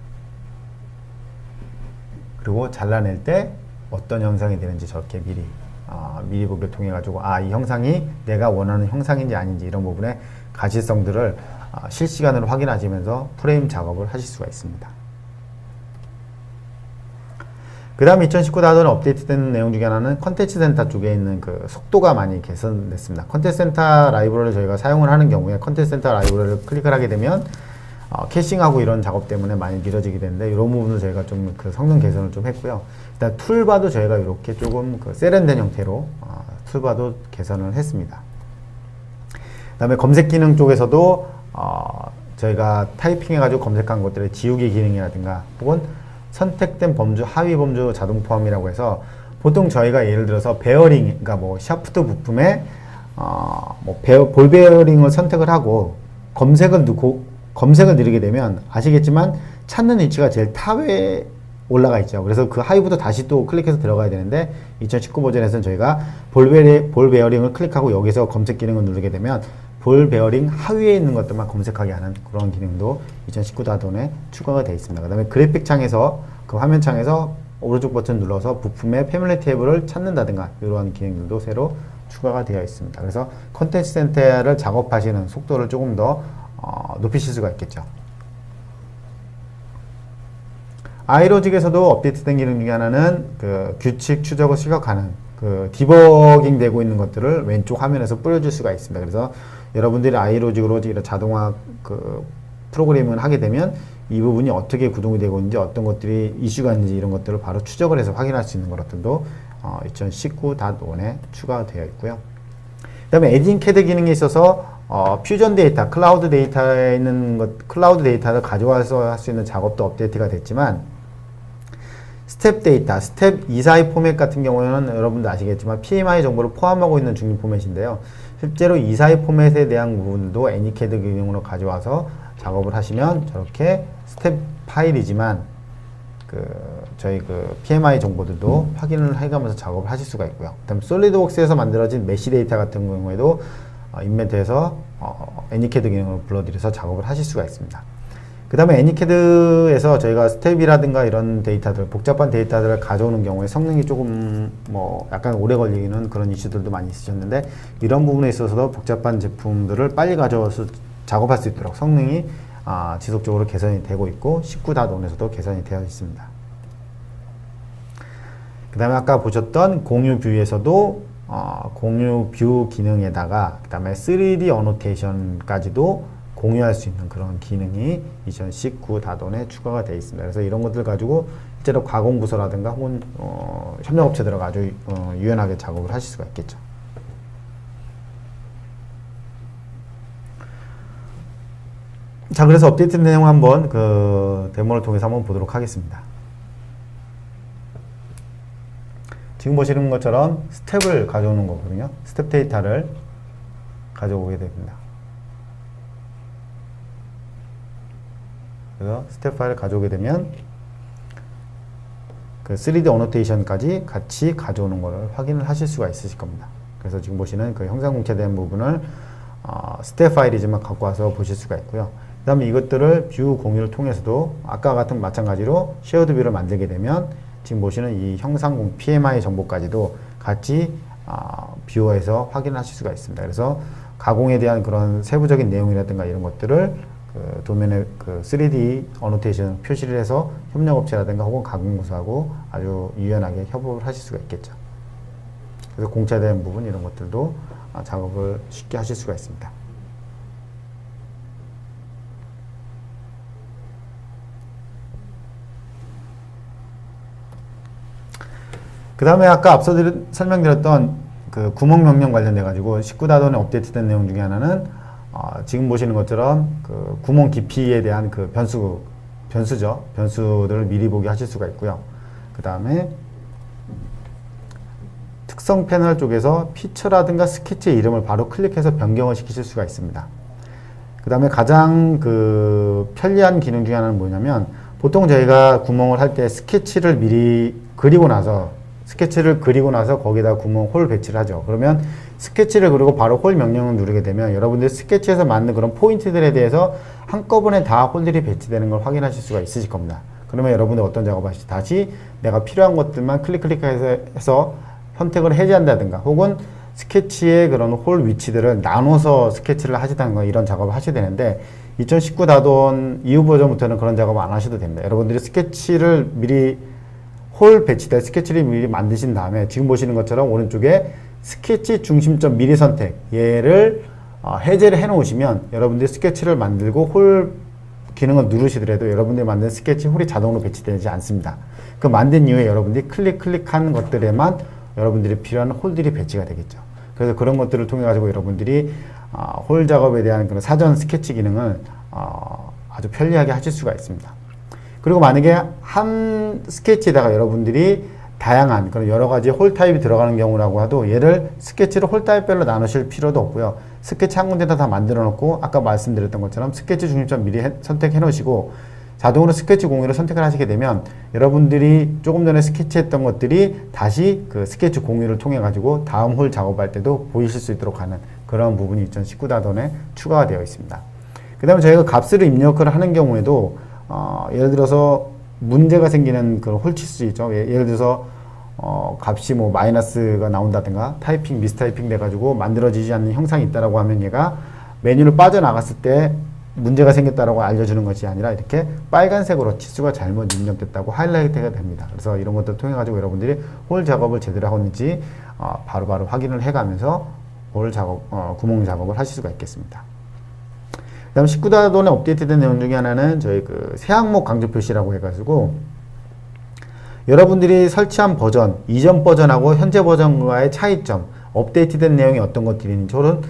그리고 잘라낼 때 어떤 형상이 되는지 저렇게 미리 보기를 통해 가지고 이 형상이 내가 원하는 형상인지 아닌지 이런 부분의 가시성들을 실시간으로 확인하시면서 프레임 작업을 하실 수가 있습니다. 그 다음 2019 다돈 업데이트된 내용 중에 하나는 컨텐츠 센터 쪽에 있는 그 속도가 많이 개선됐습니다. 컨텐츠 센터 라이브러리를 저희가 사용을 하는 경우에 컨텐츠 센터 라이브러리를 클릭을 하게 되면 캐싱하고 이런 작업 때문에 많이 미뤄지게 되는데 이런 부분도 저희가 좀 그 성능 개선을 좀 했고요. 일단 툴바도 저희가 이렇게 조금 그 세련된 형태로 툴바도 개선을 했습니다. 그 다음에 검색 기능 쪽에서도 저희가 타이핑해가지고 검색한 것들의 지우기 기능이라든가 혹은 선택된 범주, 하위 범주 자동 포함이라고 해서 보통 저희가 예를 들어서 베어링, 그러니까 뭐 샤프트 부품에 볼 베어링을 선택을 하고 검색을 누르게 되면 아시겠지만 찾는 위치가 제일 탑에 올라가 있죠. 그래서 그 하위부터 다시 또 클릭해서 들어가야 되는데 2019 버전에서는 저희가 볼 베어링을 클릭하고 여기서 검색 기능을 누르게 되면 볼 베어링 하위에 있는 것들만 검색하게 하는 그런 기능도 2019 다돈에 추가가 되어 있습니다. 그 다음에 그래픽 창에서 그 화면 창에서 오른쪽 버튼 눌러서 부품의 패밀리 탭을 찾는다든가 이러한 기능들도 새로 추가가 되어 있습니다. 그래서 컨텐츠 센터를 작업하시는 속도를 조금 더 높이실 수가 있겠죠. 아이로직에서도 업데이트된 기능 중에 하나는 그 규칙 추적을 시각하는 그 디버깅 되고 있는 것들을 왼쪽 화면에서 뿌려줄 수가 있습니다. 그래서 여러분들이 아이로직으로 이런 자동화 그 프로그램을 하게 되면 이 부분이 어떻게 구동이 되고 있는지 어떤 것들이 이슈가 있는지 이런 것들을 바로 추적을 해서 확인할 수 있는 것들도 2019.1에 추가되어 있고요. 그 다음에 에딘 캐드 기능에 있어서 퓨전 데이터, 클라우드 데이터에 있는 클라우드 데이터를 가져와서 할 수 있는 작업도 업데이트가 됐지만 스텝 데이터, 스텝 242 포맷 같은 경우에는 여러분도 아시겠지만 PMI 정보를 포함하고 있는 중립 포맷인데요. 실제로 242 포맷에 대한 부분도 애니캐드 기능으로 가져와서 작업을 하시면 저렇게 스텝 파일이지만 저희 PMI 정보들도 확인을 해가면서 작업을 하실 수가 있고요. 그다음 솔리드웍스에서 만들어진 메시 데이터 같은 경우에도 인벤트에서 애니캐드 기능을 불러들여서 작업을 하실 수가 있습니다. 그 다음에 애니캐드에서 저희가 스텝이라든가 이런 데이터들, 복잡한 데이터들을 가져오는 경우에 성능이 조금 약간 오래 걸리는 그런 이슈들도 많이 있으셨는데 이런 부분에 있어서도 복잡한 제품들을 빨리 가져와서 작업할 수 있도록 성능이 지속적으로 개선이 되고 있고 19.1에서도 개선이 되어 있습니다. 그 다음에 아까 보셨던 공유 뷰에서도 공유 뷰 기능에다가 그 다음에 3D 어노테이션까지도 공유할 수 있는 그런 기능이 2019.1에 추가가 되어 있습니다. 그래서 이런 것들 가지고 실제로 가공 부서라든가 혹은 협력업체들하고 아주 유연하게 작업을 하실 수가 있겠죠. 자, 그래서 업데이트 내용 한번 그 데모를 통해서 한번 보도록 하겠습니다. 지금 보시는 것처럼 스텝을 가져오는 거거든요. 스텝 데이터를 가져오게 됩니다. 그래서 스텝 파일을 가져오게 되면 그 3D 어노테이션까지 같이 가져오는 것을 확인을 하실 수가 있으실 겁니다. 그래서 지금 보시는 그 형상 공채된 부분을 스텝 파일이지만 갖고 와서 보실 수가 있고요. 그 다음에 이것들을 뷰 공유를 통해서도 아까 같은 마찬가지로 쉐어드 뷰를 만들게 되면 지금 보시는 이 형상 PMI 정보까지도 같이 뷰어에서 확인을 하실 수가 있습니다. 그래서 가공에 대한 그런 세부적인 내용이라든가 이런 것들을 그 도면에 그 3D 어노테이션 표시를 해서 협력업체라든가 혹은 가공부서하고 아주 유연하게 협업을 하실 수가 있겠죠. 그래서 공차된 부분 이런 것들도 작업을 쉽게 하실 수가 있습니다. 그 다음에 아까 앞서 설명드렸던 그 구멍 명령 관련돼 가지고 19.1에 업데이트된 내용 중에 하나는 지금 보시는 것처럼 그 구멍 깊이에 대한 그 변수죠. 변수들을 미리 보게 하실 수가 있고요. 그 다음에 특성 패널 쪽에서 피처라든가 스케치의 이름을 바로 클릭해서 변경을 시키실 수가 있습니다. 그 다음에 가장 그 편리한 기능 중에 하나는 뭐냐면 보통 저희가 구멍을 할 때 스케치를 미리 그리고 나서 거기다 구멍 홀 배치를 하죠. 그러면 스케치를 그리고 바로 홀 명령을 누르게 되면 여러분들 스케치에서 맞는 그런 포인트들에 대해서 한꺼번에 다 홀들이 배치되는 걸 확인하실 수가 있으실 겁니다. 그러면 여러분들 어떤 작업을 하시죠? 다시 내가 필요한 것들만 클릭해서 선택을 해제한다든가 혹은 스케치의 그런 홀 위치들을 나눠서 스케치를 하시다든가 이런 작업을 하셔야 되는데 2019 이후 버전부터는 그런 작업 안 하셔도 됩니다. 여러분들이 스케치를 미리 홀 배치된 스케치를 미리 만드신 다음에 지금 보시는 것처럼 오른쪽에 스케치 중심점 미리 선택 얘를 해제를 해 놓으시면 여러분들이 스케치를 만들고 홀 기능을 누르시더라도 여러분들이 만든 스케치 홀이 자동으로 배치되지 않습니다. 그 만든 이후에 여러분들이 클릭한 것들에만 여러분들이 필요한 홀들이 배치가 되겠죠. 그래서 그런 것들을 통해 가지고 여러분들이 홀 작업에 대한 그런 사전 스케치 기능을 아주 편리하게 하실 수가 있습니다. 그리고 만약에 한 스케치에다가 여러분들이 다양한 그런 여러 가지 홀 타입이 들어가는 경우라고 해도 얘를 스케치를 홀 타입별로 나누실 필요도 없고요. 스케치 한 군데다 다 만들어 놓고 아까 말씀드렸던 것처럼 스케치 중심점 미리 선택해 놓으시고 자동으로 스케치 공유를 선택을 하시게 되면 여러분들이 조금 전에 스케치했던 것들이 다시 그 스케치 공유를 통해 가지고 다음 홀 작업할 때도 보이실 수 있도록 하는 그런 부분이 2019 다돈에 추가가 되어 있습니다. 그 다음에 저희가 값을 입력을 하는 경우에도 예를 들어서 문제가 생기는 그런 홀칠 수 있죠. 예를 들어서 값이 뭐 마이너스가 나온다든가 타이핑 미스타이핑 돼가지고 만들어지지 않는 형상이 있다라고 하면 얘가 메뉴를 빠져나갔을 때 문제가 생겼다라고 알려주는 것이 아니라 이렇게 빨간색으로 치수가 잘못 입력됐다고 하이라이트가 됩니다. 그래서 이런 것들을 통해 가지고 여러분들이 홀 작업을 제대로 하고 있는지 바로바로 확인을 해가면서 홀 작업, 구멍 작업을 하실 수가 있겠습니다. 그 다음 19다돈에 업데이트된 내용 중에 하나는 저희 그 새 항목 강조 표시라고 해가지고 여러분들이 설치한 버전, 이전 버전하고 현재 버전과의 차이점, 업데이트된 내용이 어떤 것들이 있는지 혹은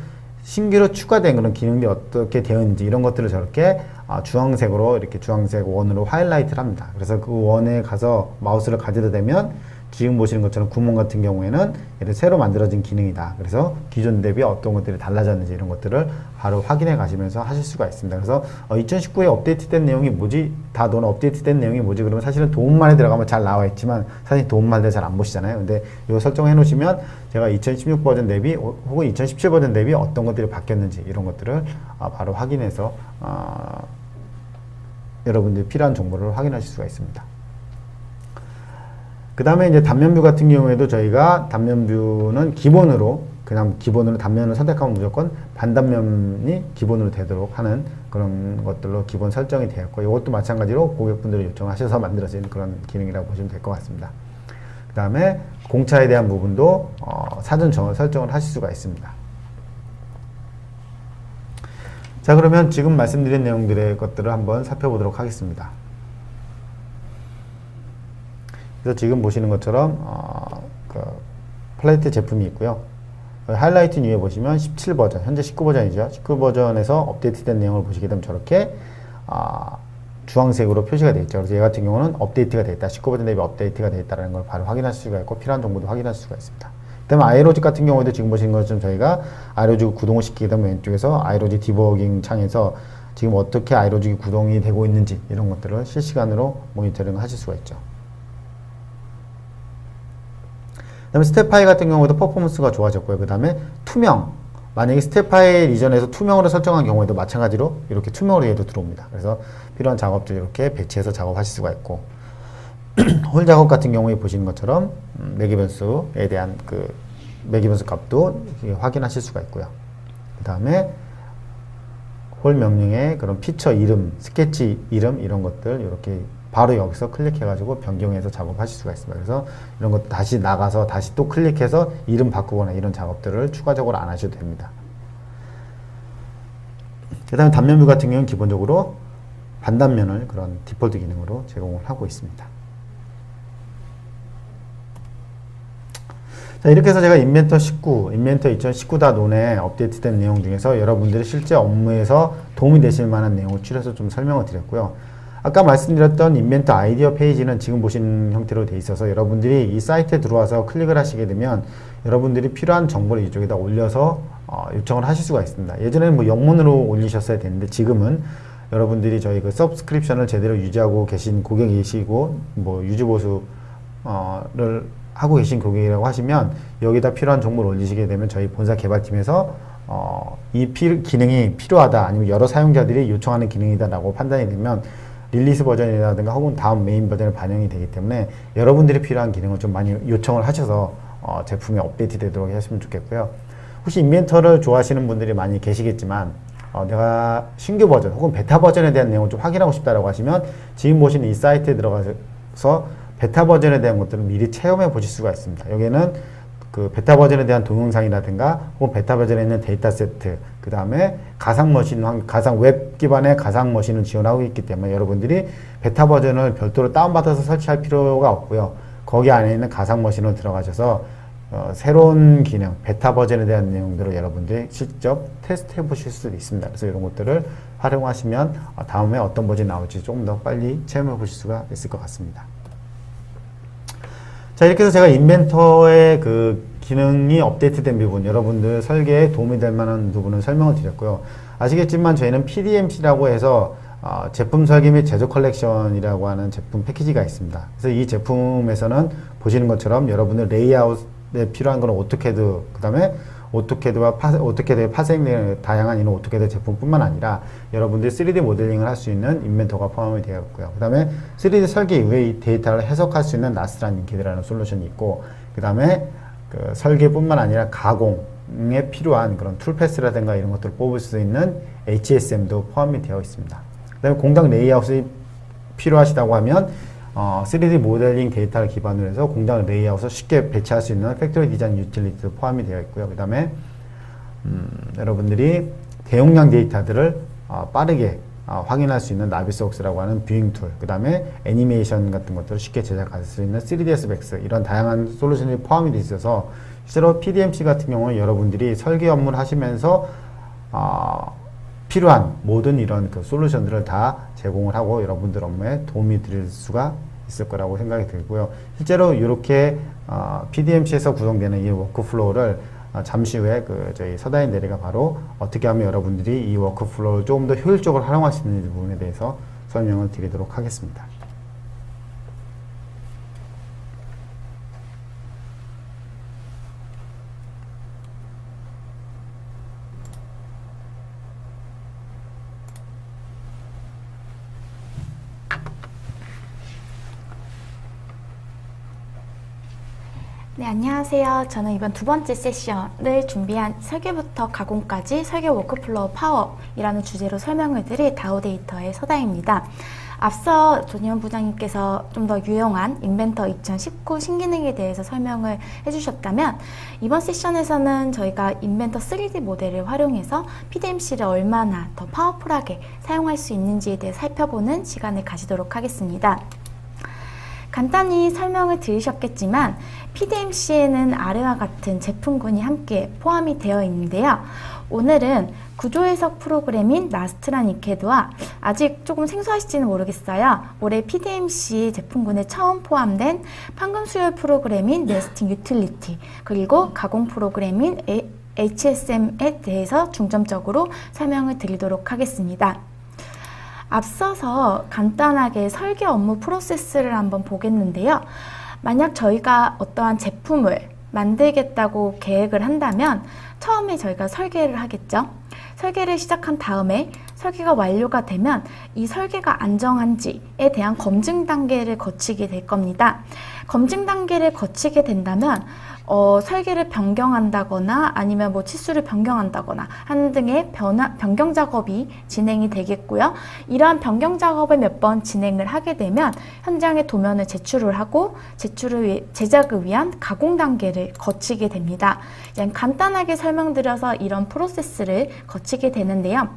신규로 추가된 그런 기능들이 어떻게 되어 있는지 이런 것들을 저렇게 주황색으로 이렇게 주황색 원으로 하이라이트를 합니다. 그래서 그 원에 가서 마우스를 가지다 대면 지금 보시는 것처럼 구멍 같은 경우에는 얘를 새로 만들어진 기능이다. 그래서 기존 대비 어떤 것들이 달라졌는지 이런 것들을 바로 확인해 가시면서 하실 수가 있습니다. 그래서 2019에 업데이트된 내용이 뭐지? 다 너는 업데이트된 내용이 뭐지? 그러면 사실은 도움말에 들어가면 잘 나와 있지만 사실 도움말들 잘 안 보시잖아요. 근데 이거 설정해 놓으시면 제가 2016 버전 대비 혹은 2017 버전 대비 어떤 것들이 바뀌었는지 이런 것들을 바로 확인해서 여러분들이 필요한 정보를 확인하실 수가 있습니다. 그 다음에 이제 단면뷰 같은 경우에도 저희가 단면뷰는 기본으로 단면을 선택하면 무조건 반단면이 기본으로 되도록 하는 그런 것들로 기본 설정이 되었고 이것도 마찬가지로 고객분들이 요청하셔서 만들어진 그런 기능이라고 보시면 될 것 같습니다. 그 다음에 공차에 대한 부분도 사전 설정을 하실 수가 있습니다. 자, 그러면 지금 말씀드린 내용들의 것들을 한번 살펴보도록 하겠습니다. 그래서 지금 보시는 것처럼 그 플레이트 제품이 있고요. 하이라이트 위에 보시면 17 버전, 현재 19 버전이죠. 19 버전에서 업데이트된 내용을 보시게 되면 저렇게 주황색으로 표시가 되어 있죠. 그래서 얘 같은 경우는 업데이트가 되어 있다. 19 버전 대비 업데이트가 되어 있다는 걸 바로 확인할 수가 있고 필요한 정보도 확인할 수가 있습니다. 그다음에 아이로직 같은 경우에도 지금 보시는 것처럼 저희가 아이로직 구동을 시키게 되면 왼쪽에서 아이로직 디버깅 창에서 지금 어떻게 아이로직이 구동이 되고 있는지 이런 것들을 실시간으로 모니터링 하실 수가 있죠. 그 다음에 스텝파일 같은 경우도 퍼포먼스가 좋아졌고요. 그 다음에 투명. 만약에 스텝파일 이전에서 투명으로 설정한 경우에도 마찬가지로 이렇게 투명으로 얘도 들어옵니다. 그래서 필요한 작업들 이렇게 배치해서 작업하실 수가 있고 홀 작업 같은 경우에 보시는 것처럼 매개 변수에 대한 그 매개 변수 값도 확인하실 수가 있고요. 그 다음에 홀 명령의 그런 피처 이름, 스케치 이름 이런 것들 이렇게 바로 여기서 클릭해가지고 변경해서 작업하실 수가 있습니다. 그래서 이런 것 다시 나가서 다시 또 클릭해서 이름 바꾸거나 이런 작업들을 추가적으로 안 하셔도 됩니다. 그 다음에 단면뷰 같은 경우는 기본적으로 반단면을 그런 디폴트 기능으로 제공을 하고 있습니다. 자, 이렇게 해서 제가 인벤터 2019.논에 업데이트된 내용 중에서 여러분들이 실제 업무에서 도움이 되실 만한 내용을 추려서 좀 설명을 드렸고요. 아까 말씀드렸던 인벤터 아이디어 페이지는 지금 보시는 형태로 되어 있어서 여러분들이 이 사이트에 들어와서 클릭을 하시게 되면 여러분들이 필요한 정보를 이쪽에다 올려서 요청을 하실 수가 있습니다. 예전에는 뭐 영문으로 올리셨어야 되는데 지금은 여러분들이 저희 그 서브스크립션을 제대로 유지하고 계신 고객이시고 뭐 유지보수를 하고 계신 고객이라고 하시면 여기다 필요한 정보를 올리시게 되면 저희 본사 개발팀에서 이 기능이 필요하다 아니면 여러 사용자들이 요청하는 기능이다 라고 판단이 되면 릴리스 버전이라든가 혹은 다음 메인 버전에 반영이 되기 때문에 여러분들이 필요한 기능을 좀 많이 요청을 하셔서 제품이 업데이트 되도록 하시면 좋겠고요. 혹시 인벤터를 좋아하시는 분들이 많이 계시겠지만 내가 신규 버전 혹은 베타 버전에 대한 내용을 좀 확인하고 싶다라고 하시면 지금 보시는 이 사이트에 들어가서 베타 버전에 대한 것들을 미리 체험해 보실 수가 있습니다. 여기에는 그 베타 버전에 대한 동영상이라든가 혹은 베타 버전에 있는 데이터 세트, 그 다음에 가상 웹 기반의 가상 머신을 지원하고 있기 때문에 여러분들이 베타 버전을 별도로 다운받아서 설치할 필요가 없고요. 거기 안에 있는 가상 머신으로 들어가셔서 새로운 기능, 베타 버전에 대한 내용들을 여러분들이 직접 테스트 해 보실 수도 있습니다. 그래서 이런 것들을 활용하시면 다음에 어떤 버전이 나올지 조금 더 빨리 체험해 보실 수가 있을 것 같습니다. 자, 이렇게 해서 제가 인벤터의 그 기능이 업데이트된 부분, 여러분들 설계에 도움이 될 만한 부분을 설명을 드렸고요. 아시겠지만 저희는 PDMC라고 해서 제품 설계 및 제조 컬렉션이라고 하는 제품 패키지가 있습니다. 그래서 이 제품에서는 보시는 것처럼 여러분들 레이아웃에 필요한 거는 오토캐드, 그 다음에 오토캐드의 파생된 다양한 이런 오토캐드 제품뿐만 아니라 여러분들이 3D 모델링을 할 수 있는 인벤터가 포함이 되어 있고요. 그 다음에 3D 설계 이후에 이 데이터를 해석할 수 있는 나스란 인캐드라는 솔루션이 있고, 그 다음에 그 설계뿐만 아니라 가공에 필요한 그런 툴패스라든가 이런 것들을 뽑을 수 있는 HSM도 포함이 되어 있습니다. 그 다음에 공장 레이아웃이 필요하시다고 하면 3D 모델링 데이터를 기반으로 해서 공장 레이아웃을 쉽게 배치할 수 있는 팩토리 디자인 유틸리티도 포함이 되어 있고요. 그 다음에 여러분들이 대용량 데이터들을 빠르게 확인할 수 있는 나비소스라고 하는 뷰잉 툴, 그 다음에 애니메이션 같은 것들을 쉽게 제작할 수 있는 3ds 맥스, 이런 다양한 솔루션이 포함이 되어 있어서 실제로 PDMC 같은 경우는 여러분들이 설계 업무를 하시면서 필요한 모든 이런 그 솔루션들을 다 제공을 하고 여러분들 업무에 도움이 드릴 수가 있을 거라고 생각이 들고요. 실제로 이렇게 PDMC에서 구성되는 이 워크플로우를 잠시 후에 저희 서다인 대리가 바로 어떻게 하면 여러분들이 이 워크플로우를 조금 더 효율적으로 활용할 수 있는 부분에 대해서 설명을 드리도록 하겠습니다. 네, 안녕하세요. 저는 이번 두 번째 세션을 준비한 설계부터 가공까지 설계 워크플로우 파워이라는 주제로 설명을 드릴 다우데이터의 서다입니다. 앞서 조니현 부장님께서 좀 더 유용한 인벤터 2019 신기능에 대해서 설명을 해주셨다면 이번 세션에서는 저희가 인벤터 3D 모델을 활용해서 PDMC를 얼마나 더 파워풀하게 사용할 수 있는지에 대해 살펴보는 시간을 가지도록 하겠습니다. 간단히 설명을 들으셨겠지만 PDMC에는 아래와 같은 제품군이 함께 포함이 되어 있는데요. 오늘은 구조해석 프로그램인 나스트란 인캐드와 아직 조금 생소하실지는 모르겠어요. 올해 PDMC 제품군에 처음 포함된 판금 수열 프로그램인 네스팅 유틸리티, 그리고 가공 프로그램인 HSM에 대해서 중점적으로 설명을 드리도록 하겠습니다. 앞서서 간단하게 설계 업무 프로세스를 한번 보겠는데요. 만약 저희가 어떠한 제품을 만들겠다고 계획을 한다면 처음에 저희가 설계를 하겠죠. 설계를 시작한 다음에 설계가 완료가 되면 이 설계가 안정한지에 대한 검증 단계를 거치게 될 겁니다. 검증 단계를 거치게 된다면 설계를 변경한다거나 아니면 뭐 치수를 변경한다거나 하는 등의 변경 작업이 진행이 되겠고요. 이러한 변경 작업을 몇 번 진행을 하게 되면 현장에 도면을 제출을 하고 제작을 위한 가공 단계를 거치게 됩니다. 그냥 간단하게 설명드려서 이런 프로세스를 거치게 되는데요.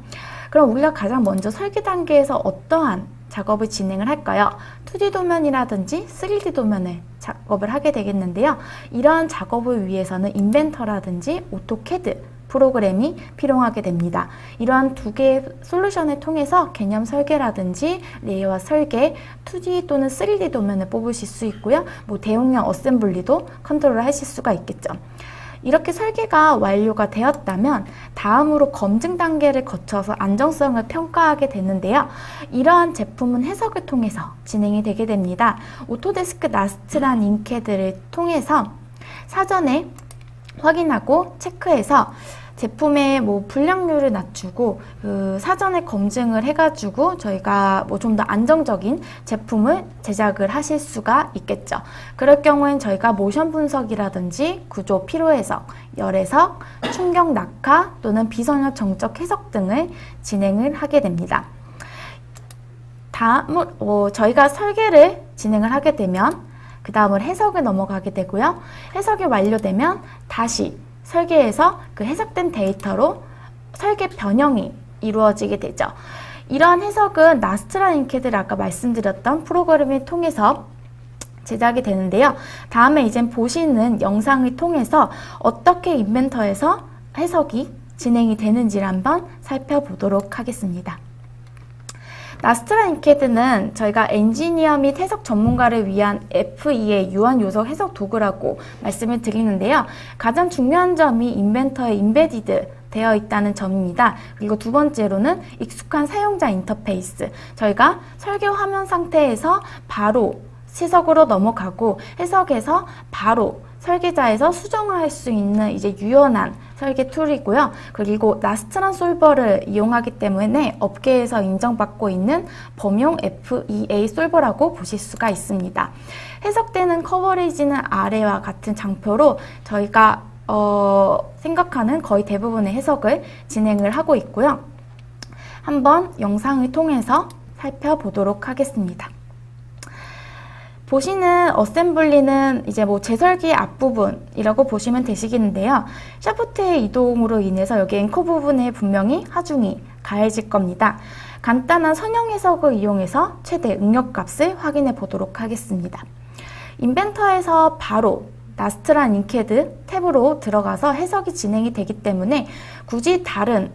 그럼 우리가 가장 먼저 설계 단계에서 어떠한 작업을 진행을 할까요? 2D 도면이라든지 3D 도면을 작업을 하게 되겠는데요. 이러한 작업을 위해서는 인벤터라든지 오토캐드 프로그램이 필요하게 됩니다. 이러한 두 개의 솔루션을 통해서 개념 설계라든지 레이아웃 설계, 2D 또는 3D 도면을 뽑으실 수 있고요. 뭐 대용량 어셈블리도 컨트롤을 하실 수가 있겠죠. 이렇게 설계가 완료가 되었다면 다음으로 검증 단계를 거쳐서 안정성을 평가하게 되는데요. 이러한 제품은 해석을 통해서 진행이 되게 됩니다. 오토데스크 나스트란 인캐드를 통해서 사전에 확인하고 체크해서 제품의 뭐 불량률을 낮추고 사전에 검증을 해가지고 저희가 뭐 좀 더 안정적인 제품을 제작을 하실 수가 있겠죠. 그럴 경우엔 저희가 모션 분석이라든지 구조 피로 해석, 열 해석, 충격 낙하 또는 비선열 정적 해석 등을 진행을 하게 됩니다. 다음으로 저희가 설계를 진행을 하게 되면 그 다음으로 해석을 넘어가게 되고요. 해석이 완료되면 다시 설계에서 그 해석된 데이터로 설계 변형이 이루어지게 되죠. 이러한 해석은 나스트라 링캐드를 아까 말씀드렸던 프로그램을 통해서 제작이 되는데요. 다음에 이제 보시는 영상을 통해서 어떻게 인벤터에서 해석이 진행이 되는지를 한번 살펴보도록 하겠습니다. 나스트라 링캐드는 저희가 엔지니어 및 해석 전문가를 위한 FE의 유한 요소 해석 도구라고 말씀을 드리는데요. 가장 중요한 점이 인벤터에 인베디드 되어 있다는 점입니다. 그리고 두 번째로는 익숙한 사용자 인터페이스. 저희가 설계 화면 상태에서 바로 해석으로 넘어가고 해석에서 바로 설계자에서 수정을 할 수 있는 이제 유연한 설계 툴이고요. 그리고 나스트라 솔버를 이용하기 때문에 업계에서 인정받고 있는 범용 FEA 솔버라고 보실 수가 있습니다. 해석되는 커버리지는 아래와 같은 장표로 저희가 생각하는 거의 대부분의 해석을 진행을 하고 있고요. 한번 영상을 통해서 살펴보도록 하겠습니다. 보시는 어셈블리는 이제 뭐 재설기 앞부분이라고 보시면 되시겠는데요. 샤프트의 이동으로 인해서 여기 앵커 부분에 분명히 하중이 가해질 겁니다. 간단한 선형 해석을 이용해서 최대 응력값을 확인해 보도록 하겠습니다. 인벤터에서 바로 나스트라 링캐드 탭으로 들어가서 해석이 진행이 되기 때문에 굳이 다른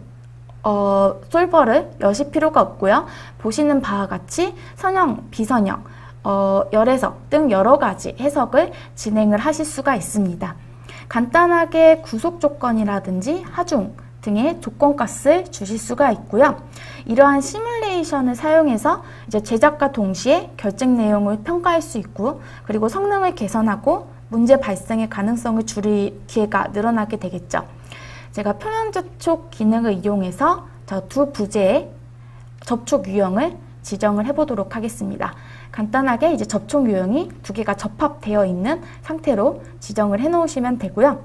솔버를 여실 필요가 없고요. 보시는 바와 같이 선형, 비선형, 열해석 등 여러 가지 해석을 진행을 하실 수가 있습니다. 간단하게 구속 조건이라든지 하중 등의 조건값을 주실 수가 있고요. 이러한 시뮬레이션을 사용해서 이제 제작과 동시에 결정 내용을 평가할 수 있고, 그리고 성능을 개선하고 문제 발생의 가능성을 줄일 기회가 늘어나게 되겠죠. 제가 표면 접촉 기능을 이용해서 저 두 부재의 접촉 유형을 지정을 해보도록 하겠습니다. 간단하게 이제 접촉 유형이 두 개가 접합되어 있는 상태로 지정을 해 놓으시면 되고요.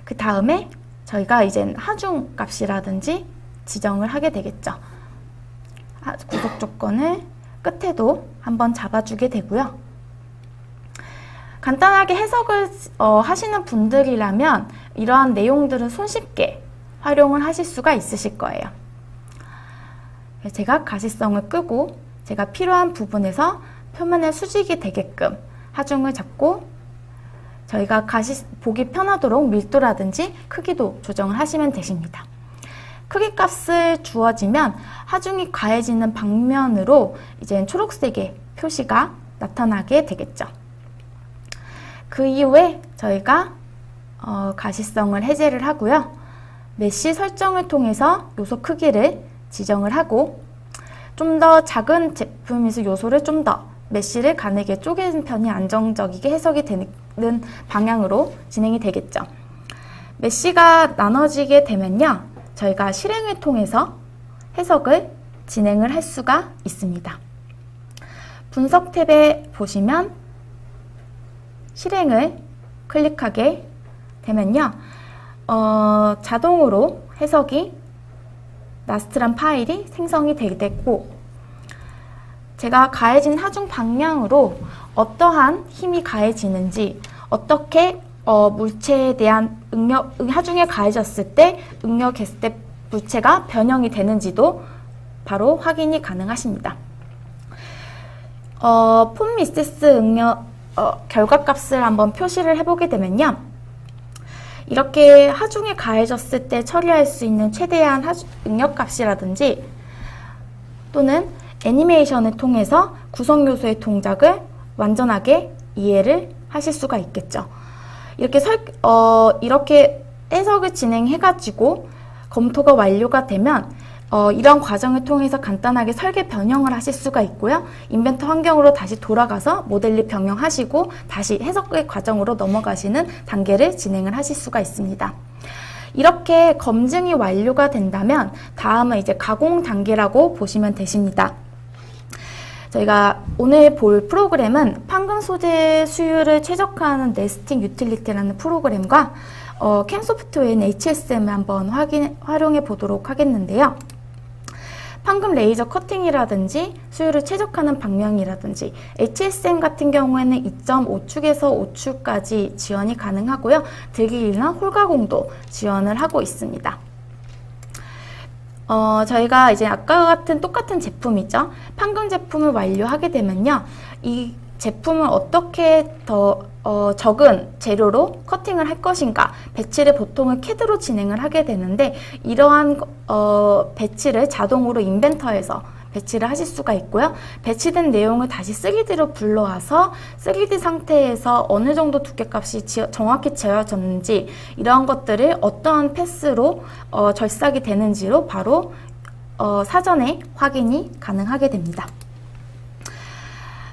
그 다음에 저희가 이제 하중 값이라든지 지정을 하게 되겠죠. 구속 조건을 끝에도 한번 잡아주게 되고요. 간단하게 해석을 하시는 분들이라면 이러한 내용들은 손쉽게 활용을 하실 수가 있으실 거예요. 제가 가시성을 끄고 제가 필요한 부분에서 표면에 수직이 되게끔 하중을 잡고 저희가 보기 편하도록 밀도라든지 크기도 조정을 하시면 되십니다. 크기 값을 주어지면 하중이 가해지는 방면으로 이제 초록색의 표시가 나타나게 되겠죠. 그 이후에 저희가 가시성을 해제를 하고요. 메쉬 설정을 통해서 요소 크기를 지정을 하고 좀 더 작은 제품에서 요소를 좀 더 메쉬를 가늘게 쪼개는 편이 안정적이게 해석이 되는 방향으로 진행이 되겠죠. 메쉬가 나눠지게 되면요. 저희가 실행을 통해서 해석을 진행을 할 수가 있습니다. 분석 탭에 보시면 실행을 클릭하게 되면요. 자동으로 해석이 나스트란 파일이 생성이 되게 됐고, 제가 가해진 하중 방향으로 어떠한 힘이 가해지는지, 어떻게 물체에 대한 하중에 가해졌을 때 응력했을 때 물체가 변형이 되는지도 바로 확인이 가능하십니다. 폼 미세스 결과값을 한번 표시를 해보게 되면요. 이렇게 하중에 가해졌을 때 처리할 수 있는 최대한 응력값이라든지 또는 애니메이션을 통해서 구성 요소의 동작을 완전하게 이해를 하실 수가 있겠죠. 이렇게 해석을 진행해가지고 검토가 완료가 되면 이런 과정을 통해서 간단하게 설계 변형을 하실 수가 있고요. 인벤터 환경으로 다시 돌아가서 모델링 변형하시고 다시 해석의 과정으로 넘어가시는 단계를 진행을 하실 수가 있습니다. 이렇게 검증이 완료가 된다면 다음은 이제 가공 단계라고 보시면 되십니다. 저희가 오늘 볼 프로그램은 판금 소재 수율을 최적화하는 네스팅 유틸리티라는 프로그램과 캠 소프트웨어인 HSM을 한번 활용해 보도록 하겠는데요. 판금 레이저 커팅이라든지 수율을 최적화하는 방향이라든지 HSM 같은 경우에는 2.5축에서 5축까지 지원이 가능하고요. 들길이나 홀가공도 지원을 하고 있습니다. 저희가 이제 아까 같은 똑같은 제품이죠. 판금 제품을 완료하게 되면요. 이 제품을 어떻게 더 적은 재료로 커팅을 할 것인가, 배치를 보통은 CAD로 진행을 하게 되는데, 이러한 배치를 자동으로 인벤터에서 배치를 하실 수가 있고요. 배치된 내용을 다시 3D로 불러와서 3D 상태에서 어느 정도 두께값이 정확히 재어졌는지, 이러한 것들을 어떠한 패스로 절삭이 되는지로 바로 사전에 확인이 가능하게 됩니다.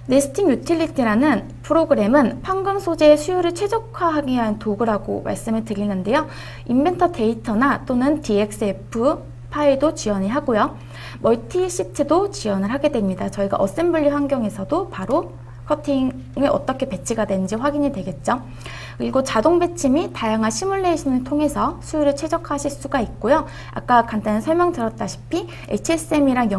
네스팅 유틸리티라는 프로그램은 판금 소재의 수율을 최적화하기 위한 도구라고 말씀을 드리는데요. 인벤터 데이터나 또는 DXF 파일도 지원을 하고요. 멀티 시트도 지원을 하게 됩니다. 저희가 어셈블리 환경에서도 바로 커팅을 어떻게 배치가 되는지 확인이 되겠죠. 그리고 자동 배치 및 다양한 시뮬레이션을 통해서 수율을 최적화하실 수가 있고요. 아까 간단히 설명드렸다시피 HSM이랑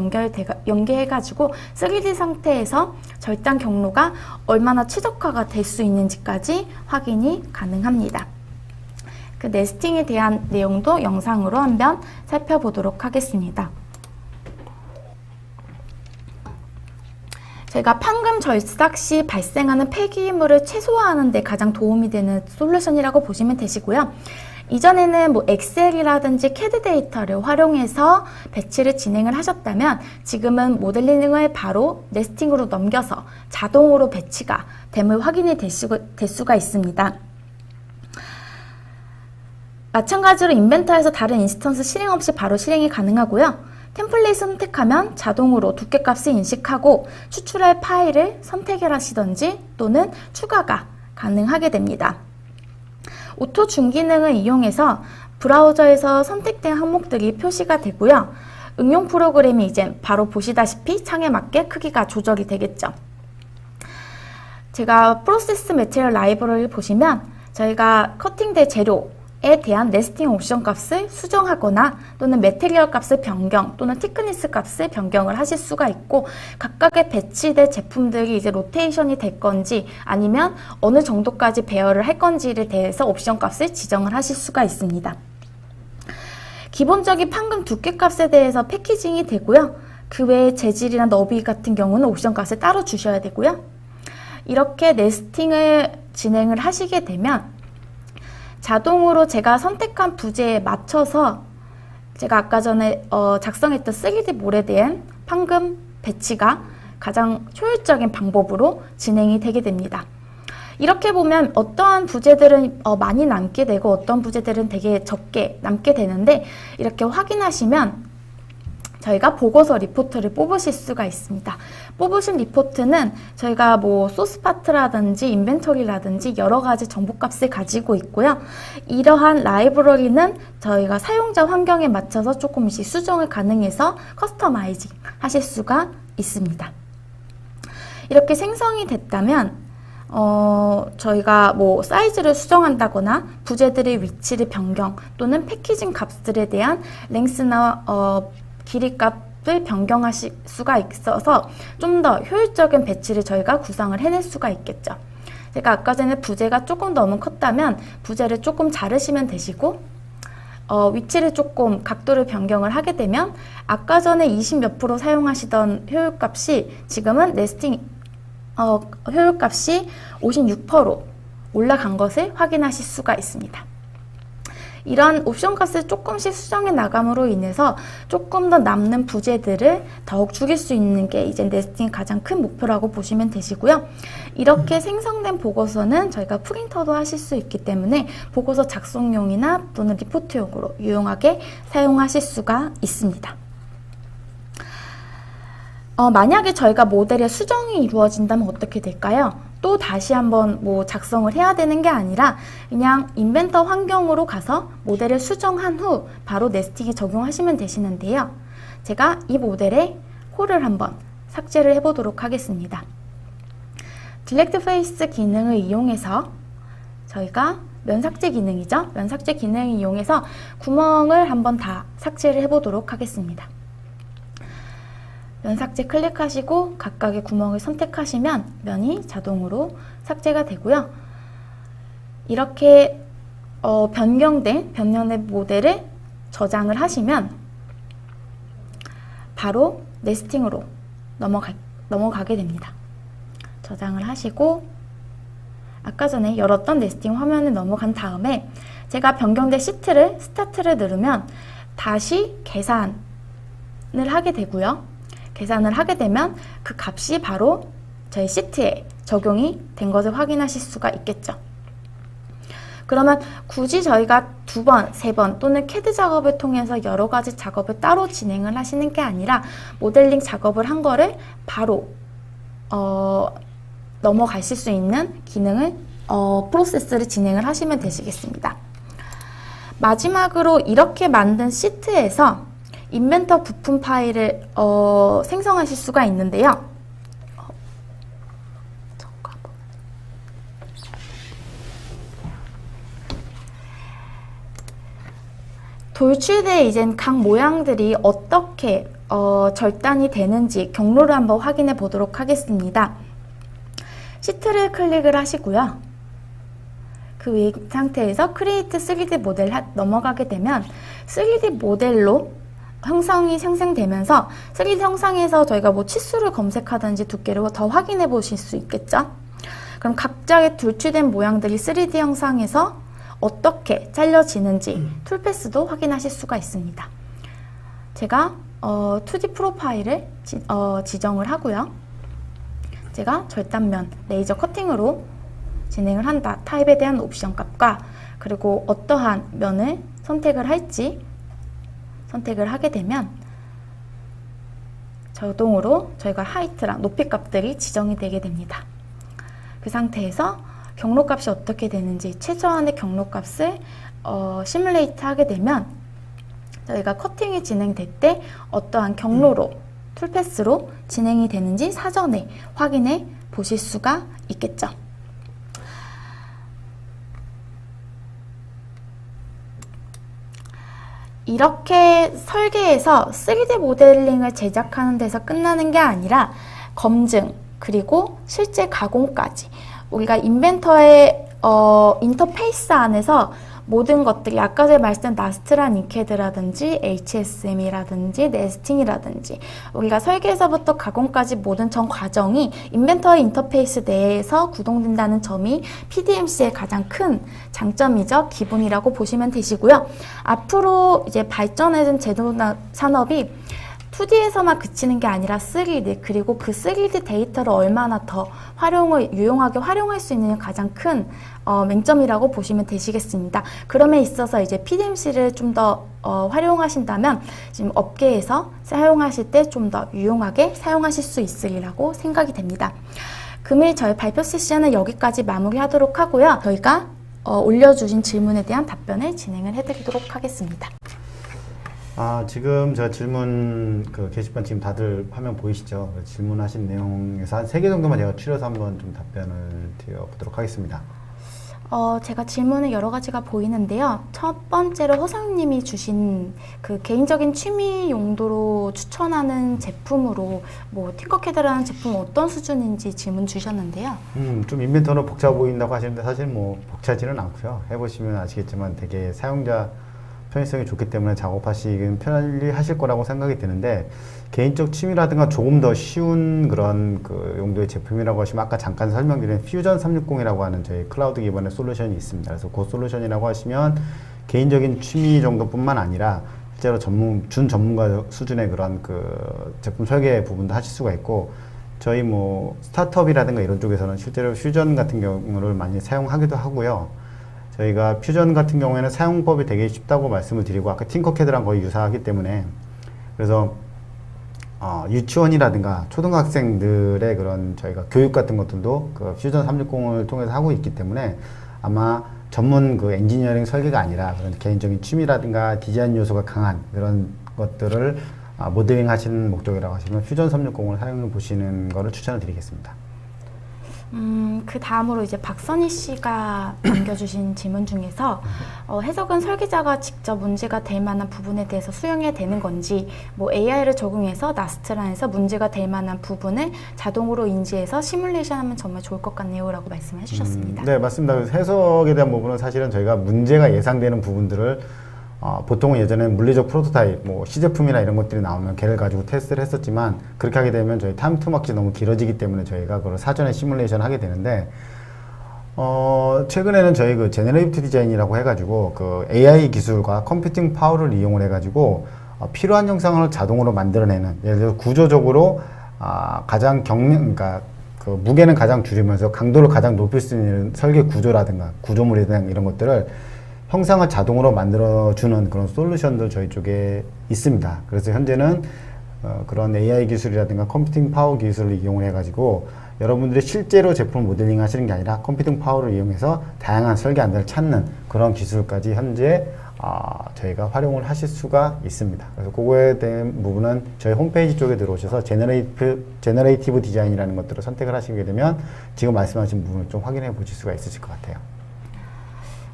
연계해가지고 3D 상태에서 절단 경로가 얼마나 최적화가 될 수 있는지까지 확인이 가능합니다. 그 네스팅에 대한 내용도 영상으로 한번 살펴보도록 하겠습니다. 저희가 판금 절삭 시 발생하는 폐기물을 최소화하는 데 가장 도움이 되는 솔루션이라고 보시면 되시고요. 이전에는 엑셀이라든지 CAD 데이터를 활용해서 배치를 진행을 하셨다면 지금은 모델링을 바로 네스팅으로 넘겨서 자동으로 배치가 됨을 확인이 될 수가 있습니다. 마찬가지로 인벤터에서 다른 인스턴스 실행 없이 바로 실행이 가능하고요. 템플릿을 선택하면 자동으로 두께값을 인식하고 추출할 파일을 선택을 하시던지 또는 추가가 가능하게 됩니다. 오토 줌 기능을 이용해서 브라우저에서 선택된 항목들이 표시가 되고요. 응용 프로그램이 이제 바로 보시다시피 창에 맞게 크기가 조절이 되겠죠. 제가 프로세스 매티리얼 라이브러리를 보시면 저희가 커팅될 재료에 대한 네스팅 옵션 값을 수정하거나 또는 매테리얼 값을 변경 또는 티크니스 값을 변경을 하실 수가 있고, 각각의 배치될 제품들이 이제 로테이션이 될 건지 아니면 어느 정도까지 배열을 할 건지에 대해서 옵션 값을 지정을 하실 수가 있습니다. 기본적인 판금 두께 값에 대해서 패키징이 되고요. 그 외에 재질이나 너비 같은 경우는 옵션 값을 따로 주셔야 되고요. 이렇게 네스팅을 진행을 하시게 되면 자동으로 제가 선택한 부재에 맞춰서 제가 아까 전에 작성했던 3D몰에 대한 판금 배치가 가장 효율적인 방법으로 진행이 되게 됩니다. 이렇게 보면 어떠한 부재들은 많이 남게 되고 어떤 부재들은 되게 적게 남게 되는데, 이렇게 확인하시면 저희가 보고서 리포트를 뽑으실 수가 있습니다. 뽑으신 리포트는 저희가 소스 파트라든지 인벤토리라든지 여러 가지 정보값을 가지고 있고요. 이러한 라이브러리는 저희가 사용자 환경에 맞춰서 조금씩 수정을 가능해서 커스터마이징 하실 수가 있습니다. 이렇게 생성이 됐다면 저희가 사이즈를 수정한다거나 부재들의 위치를 변경 또는 패키징 값들에 대한 랭스나 길이 값을 변경하실 수가 있어서 좀 더 효율적인 배치를 저희가 구상을 해낼 수가 있겠죠. 제가 아까 전에 부재가 조금 너무 컸다면 부재를 조금 자르시면 되시고, 위치를 조금 각도를 변경을 하게 되면 아까 전에 20 몇 프로 사용하시던 효율값이 지금은 네스팅 효율값이 56%로 올라간 것을 확인하실 수가 있습니다. 이런 옵션 값을 조금씩 수정해 나감으로 인해서 조금 더 남는 부재들을 더욱 줄일 수 있는 게 이제 네스팅의 가장 큰 목표라고 보시면 되시고요. 이렇게 생성된 보고서는 저희가 프린터도 하실 수 있기 때문에 보고서 작성용이나 또는 리포트용으로 유용하게 사용하실 수가 있습니다. 만약에 저희가 모델의 수정이 이루어진다면 어떻게 될까요? 또 다시 한번 작성을 해야 되는 게 아니라 그냥 인벤터 환경으로 가서 모델을 수정한 후 바로 네스팅에 적용하시면 되시는데요. 제가 이 모델의 홀을 한번 삭제를 해보도록 하겠습니다. 딜렉트 페이스 기능을 이용해서 저희가 면 삭제 기능이죠. 면 삭제 기능을 이용해서 구멍을 한번 다 삭제를 해보도록 하겠습니다. 면 삭제 클릭하시고 각각의 구멍을 선택하시면 면이 자동으로 삭제가 되고요. 이렇게 변경된 모델을 저장을 하시면 바로 네스팅으로 넘어가게 됩니다. 저장을 하시고 아까 전에 열었던 네스팅 화면을 넘어간 다음에 제가 변경된 시트를 스타트를 누르면 다시 계산을 하게 되고요. 계산을 하게 되면 그 값이 바로 저희 시트에 적용이 된 것을 확인하실 수가 있겠죠. 그러면 굳이 저희가 2번, 3번 또는 CAD 작업을 통해서 여러 가지 작업을 따로 진행을 하시는 게 아니라 모델링 작업을 한 거를 바로 넘어가실 수 있는 기능을 프로세스를 진행을 하시면 되시겠습니다. 마지막으로 이렇게 만든 시트에서 인벤터 부품 파일을 생성하실 수가 있는데요. 돌출돼 이젠 각 모양들이 어떻게 절단이 되는지 경로를 한번 확인해 보도록 하겠습니다. 시트를 클릭을 하시고요. 그 상태에서 크리에이트 3D 모델 넘어가게 되면 3D 모델로 형상이 생성되면서 3D 형상에서 저희가 뭐 치수를 검색하든지 두께를 더 확인해 보실 수 있겠죠. 그럼 각자의 돌출된 모양들이 3D 형상에서 어떻게 잘려지는지 툴패스도 확인하실 수가 있습니다. 제가 2D 프로파일을 지정을 하고요. 제가 절단면 레이저 커팅으로 진행을 한다. 타입에 대한 옵션 값과 그리고 어떠한 면을 선택을 할지 선택을 하게 되면 자동으로 저희가 하이트랑 높이 값들이 지정이 되게 됩니다. 그 상태에서 경로값이 어떻게 되는지 최소한의 경로값을 시뮬레이트 하게 되면 저희가 커팅이 진행될 때 어떠한 경로로 툴패스로 진행이 되는지 사전에 확인해 보실 수가 있겠죠. 이렇게 설계해서 3D 모델링을 제작하는 데서 끝나는 게 아니라 검증 그리고 실제 가공까지 우리가 인벤터의 인터페이스 안에서 모든 것들이 아까 제가 말씀드린 나스트란 인캐드라든지 HSM이라든지 네스팅이라든지 우리가 설계에서부터 가공까지 모든 전 과정이 인벤터의 인터페이스 내에서 구동된다는 점이 PDMC의 가장 큰 장점이죠. 기본이라고 보시면 되시고요. 앞으로 이제 발전해진 제조 산업이 2D에서만 그치는 게 아니라 3D 그리고 그 3D 데이터를 얼마나 더 유용하게 활용할 수 있는 가장 큰 맹점이라고 보시면 되시겠습니다. 그럼에 있어서 이제 PDMC를 좀 더 활용하신다면 지금 업계에서 사용하실 때 좀 더 유용하게 사용하실 수 있으리라고 생각이 됩니다. 금일 저희 발표 세션은 여기까지 마무리하도록 하고요. 저희가 올려주신 질문에 대한 답변을 진행을 해드리도록 하겠습니다. 지금 제가 질문 게시판 지금 다들 화면 보이시죠? 질문하신 내용에서 한 3개 정도만 제가 추려서 한번 좀 답변을 드려보도록 하겠습니다. 제가 질문은 여러 가지가 보이는데요. 첫 번째로 허상님이 주신 그 개인적인 취미 용도로 추천하는 제품으로 뭐 팅커캐드라는 제품 어떤 수준인지 질문 주셨는데요. 좀 인벤터는 복잡해 보인다고 하시는데 사실 뭐 복잡하지는 않고요. 해보시면 아시겠지만 되게 사용자 편의성이 좋기 때문에 작업하시긴 편리 하실 거라고 생각이 드는데 개인적 취미라든가 조금 더 쉬운 그런 용도의 제품이라고 하시면 아까 잠깐 설명드린 퓨전 360이라고 하는 저희 클라우드 기반의 솔루션이 있습니다. 그래서 그 솔루션이라고 하시면 개인적인 취미 정도뿐만 아니라 실제로 준 전문가 수준의 그런 제품 설계 부분도 하실 수가 있고 저희 뭐 스타트업이라든가 이런 쪽에서는 실제로 퓨전 같은 경우를 많이 사용하기도 하고요. 저희가 퓨전 같은 경우에는 사용법이 되게 쉽다고 말씀을 드리고 아까 팅커캐드랑 거의 유사하기 때문에 그래서 유치원이라든가 초등학생들의 그런 저희가 교육 같은 것들도 퓨전 360을 통해서 하고 있기 때문에 아마 전문 엔지니어링 설계가 아니라 그런 개인적인 취미라든가 디자인 요소가 강한 그런 것들을 모델링 하시는 목적이라고 하시면 퓨전 360을 사용해 보시는 것을 추천을 드리겠습니다. 그 다음으로 이제 박선희 씨가 남겨주신 질문 중에서 해석은 설계자가 직접 문제가 될 만한 부분에 대해서 수용해야 되는 건지, 뭐 AI를 적용해서 나스트란에서 문제가 될 만한 부분을 자동으로 인지해서 시뮬레이션하면 정말 좋을 것 같네요라고 말씀해 주셨습니다. 네, 맞습니다. 그래서 해석에 대한 부분은 사실은 저희가 문제가 예상되는 부분들을 보통은 예전에 물리적 프로토타입, 뭐 시제품이나 이런 것들이 나오면 걔를 가지고 테스트를 했었지만, 그렇게 하게 되면 저희 타임 투 마켓이 너무 길어지기 때문에 저희가 그걸 사전에 시뮬레이션 하게 되는데, 최근에는 저희 그 제너레이티브 디자인이라고 해가지고 그 AI 기술과 컴퓨팅 파워를 이용을 해가지고 필요한 영상을 자동으로 만들어내는, 예를 들어 구조적으로 가장 그러니까 그 무게는 가장 줄이면서 강도를 가장 높일 수 있는 설계 구조라든가 구조물이나 이런 것들을 형상을 자동으로 만들어주는 그런 솔루션도 저희 쪽에 있습니다. 그래서 현재는 그런 AI 기술이라든가 컴퓨팅 파워 기술을 이용을 해가지고 여러분들이 실제로 제품 모델링 하시는 게 아니라 컴퓨팅 파워를 이용해서 다양한 설계 안들을 찾는 그런 기술까지 현재 저희가 활용을 하실 수가 있습니다. 그래서 그거에 대한 부분은 저희 홈페이지 쪽에 들어오셔서 제너레이티브 디자인이라는 것들을 선택을 하시게 되면 지금 말씀하신 부분을 좀 확인해 보실 수가 있으실 것 같아요.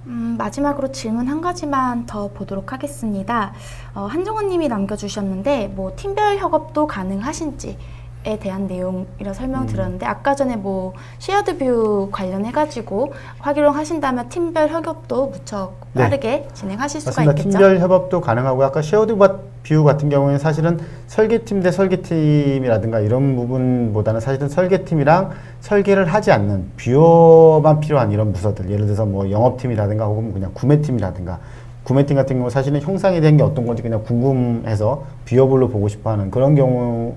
마지막으로 질문 한 가지만 더 보도록 하겠습니다. 한종원 님이 남겨주셨는데, 뭐, 팀별 협업도 가능하신지에 대한 내용이라 설명 드렸는데, 아까 전에 뭐, 쉐어드 뷰 관련해가지고 활용하신다면 팀별 협업도 무척 빠르게 진행하실 수가 맞습니다. 있겠죠? 팀별 협업도 가능하고, 아까 쉐어드 뷰 같은 경우에는 사실은 설계팀 대 설계팀이라든가 이런 부분보다는 사실은 설계팀이랑 설계를 하지 않는 뷰어만 필요한 이런 부서들, 예를 들어서 뭐 영업팀이라든가 혹은 그냥 구매팀이라든가, 구매팀 같은 경우 사실은 형상이 된 게 어떤 건지 그냥 궁금해서 뷰어블로 보고 싶어 하는 그런 경우를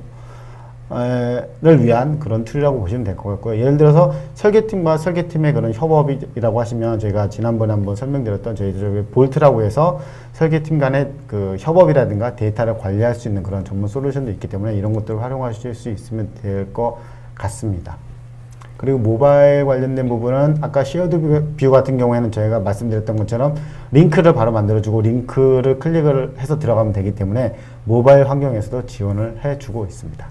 위한 그런 툴이라고 보시면 될 것 같고요. 예를 들어서 설계팀과 설계팀의 그런 협업이라고 하시면, 제가 지난번에 한번 설명드렸던 저희 볼트라고 해서 설계팀 간의 그 협업이라든가 데이터를 관리할 수 있는 그런 전문 솔루션도 있기 때문에 이런 것들을 활용하실 수 있으면 될 것 같습니다. 그리고 모바일 관련된 부분은 아까 쉐어드 뷰 같은 경우에는 저희가 말씀드렸던 것처럼 링크를 바로 만들어주고 링크를 클릭을 해서 들어가면 되기 때문에 모바일 환경에서도 지원을 해주고 있습니다.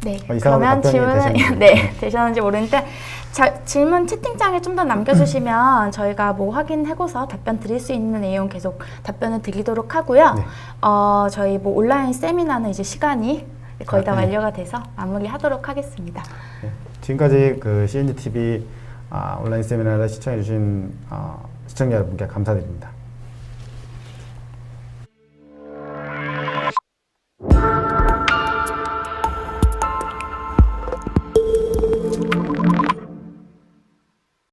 네, 그러면 질문은 되셨는지 모르는데, 질문 채팅창에 좀 더 남겨주시면 저희가 뭐 확인하고서 답변 드릴 수 있는 내용 계속 답변을 드리도록 하고요. 네. 저희 뭐 온라인 세미나는 이제 시간이 거의 다 완료가 돼서 마무리하도록 하겠습니다. 네. 지금까지 그 CNG TV 온라인 세미나를 시청해주신 시청자 여러분께 감사드립니다.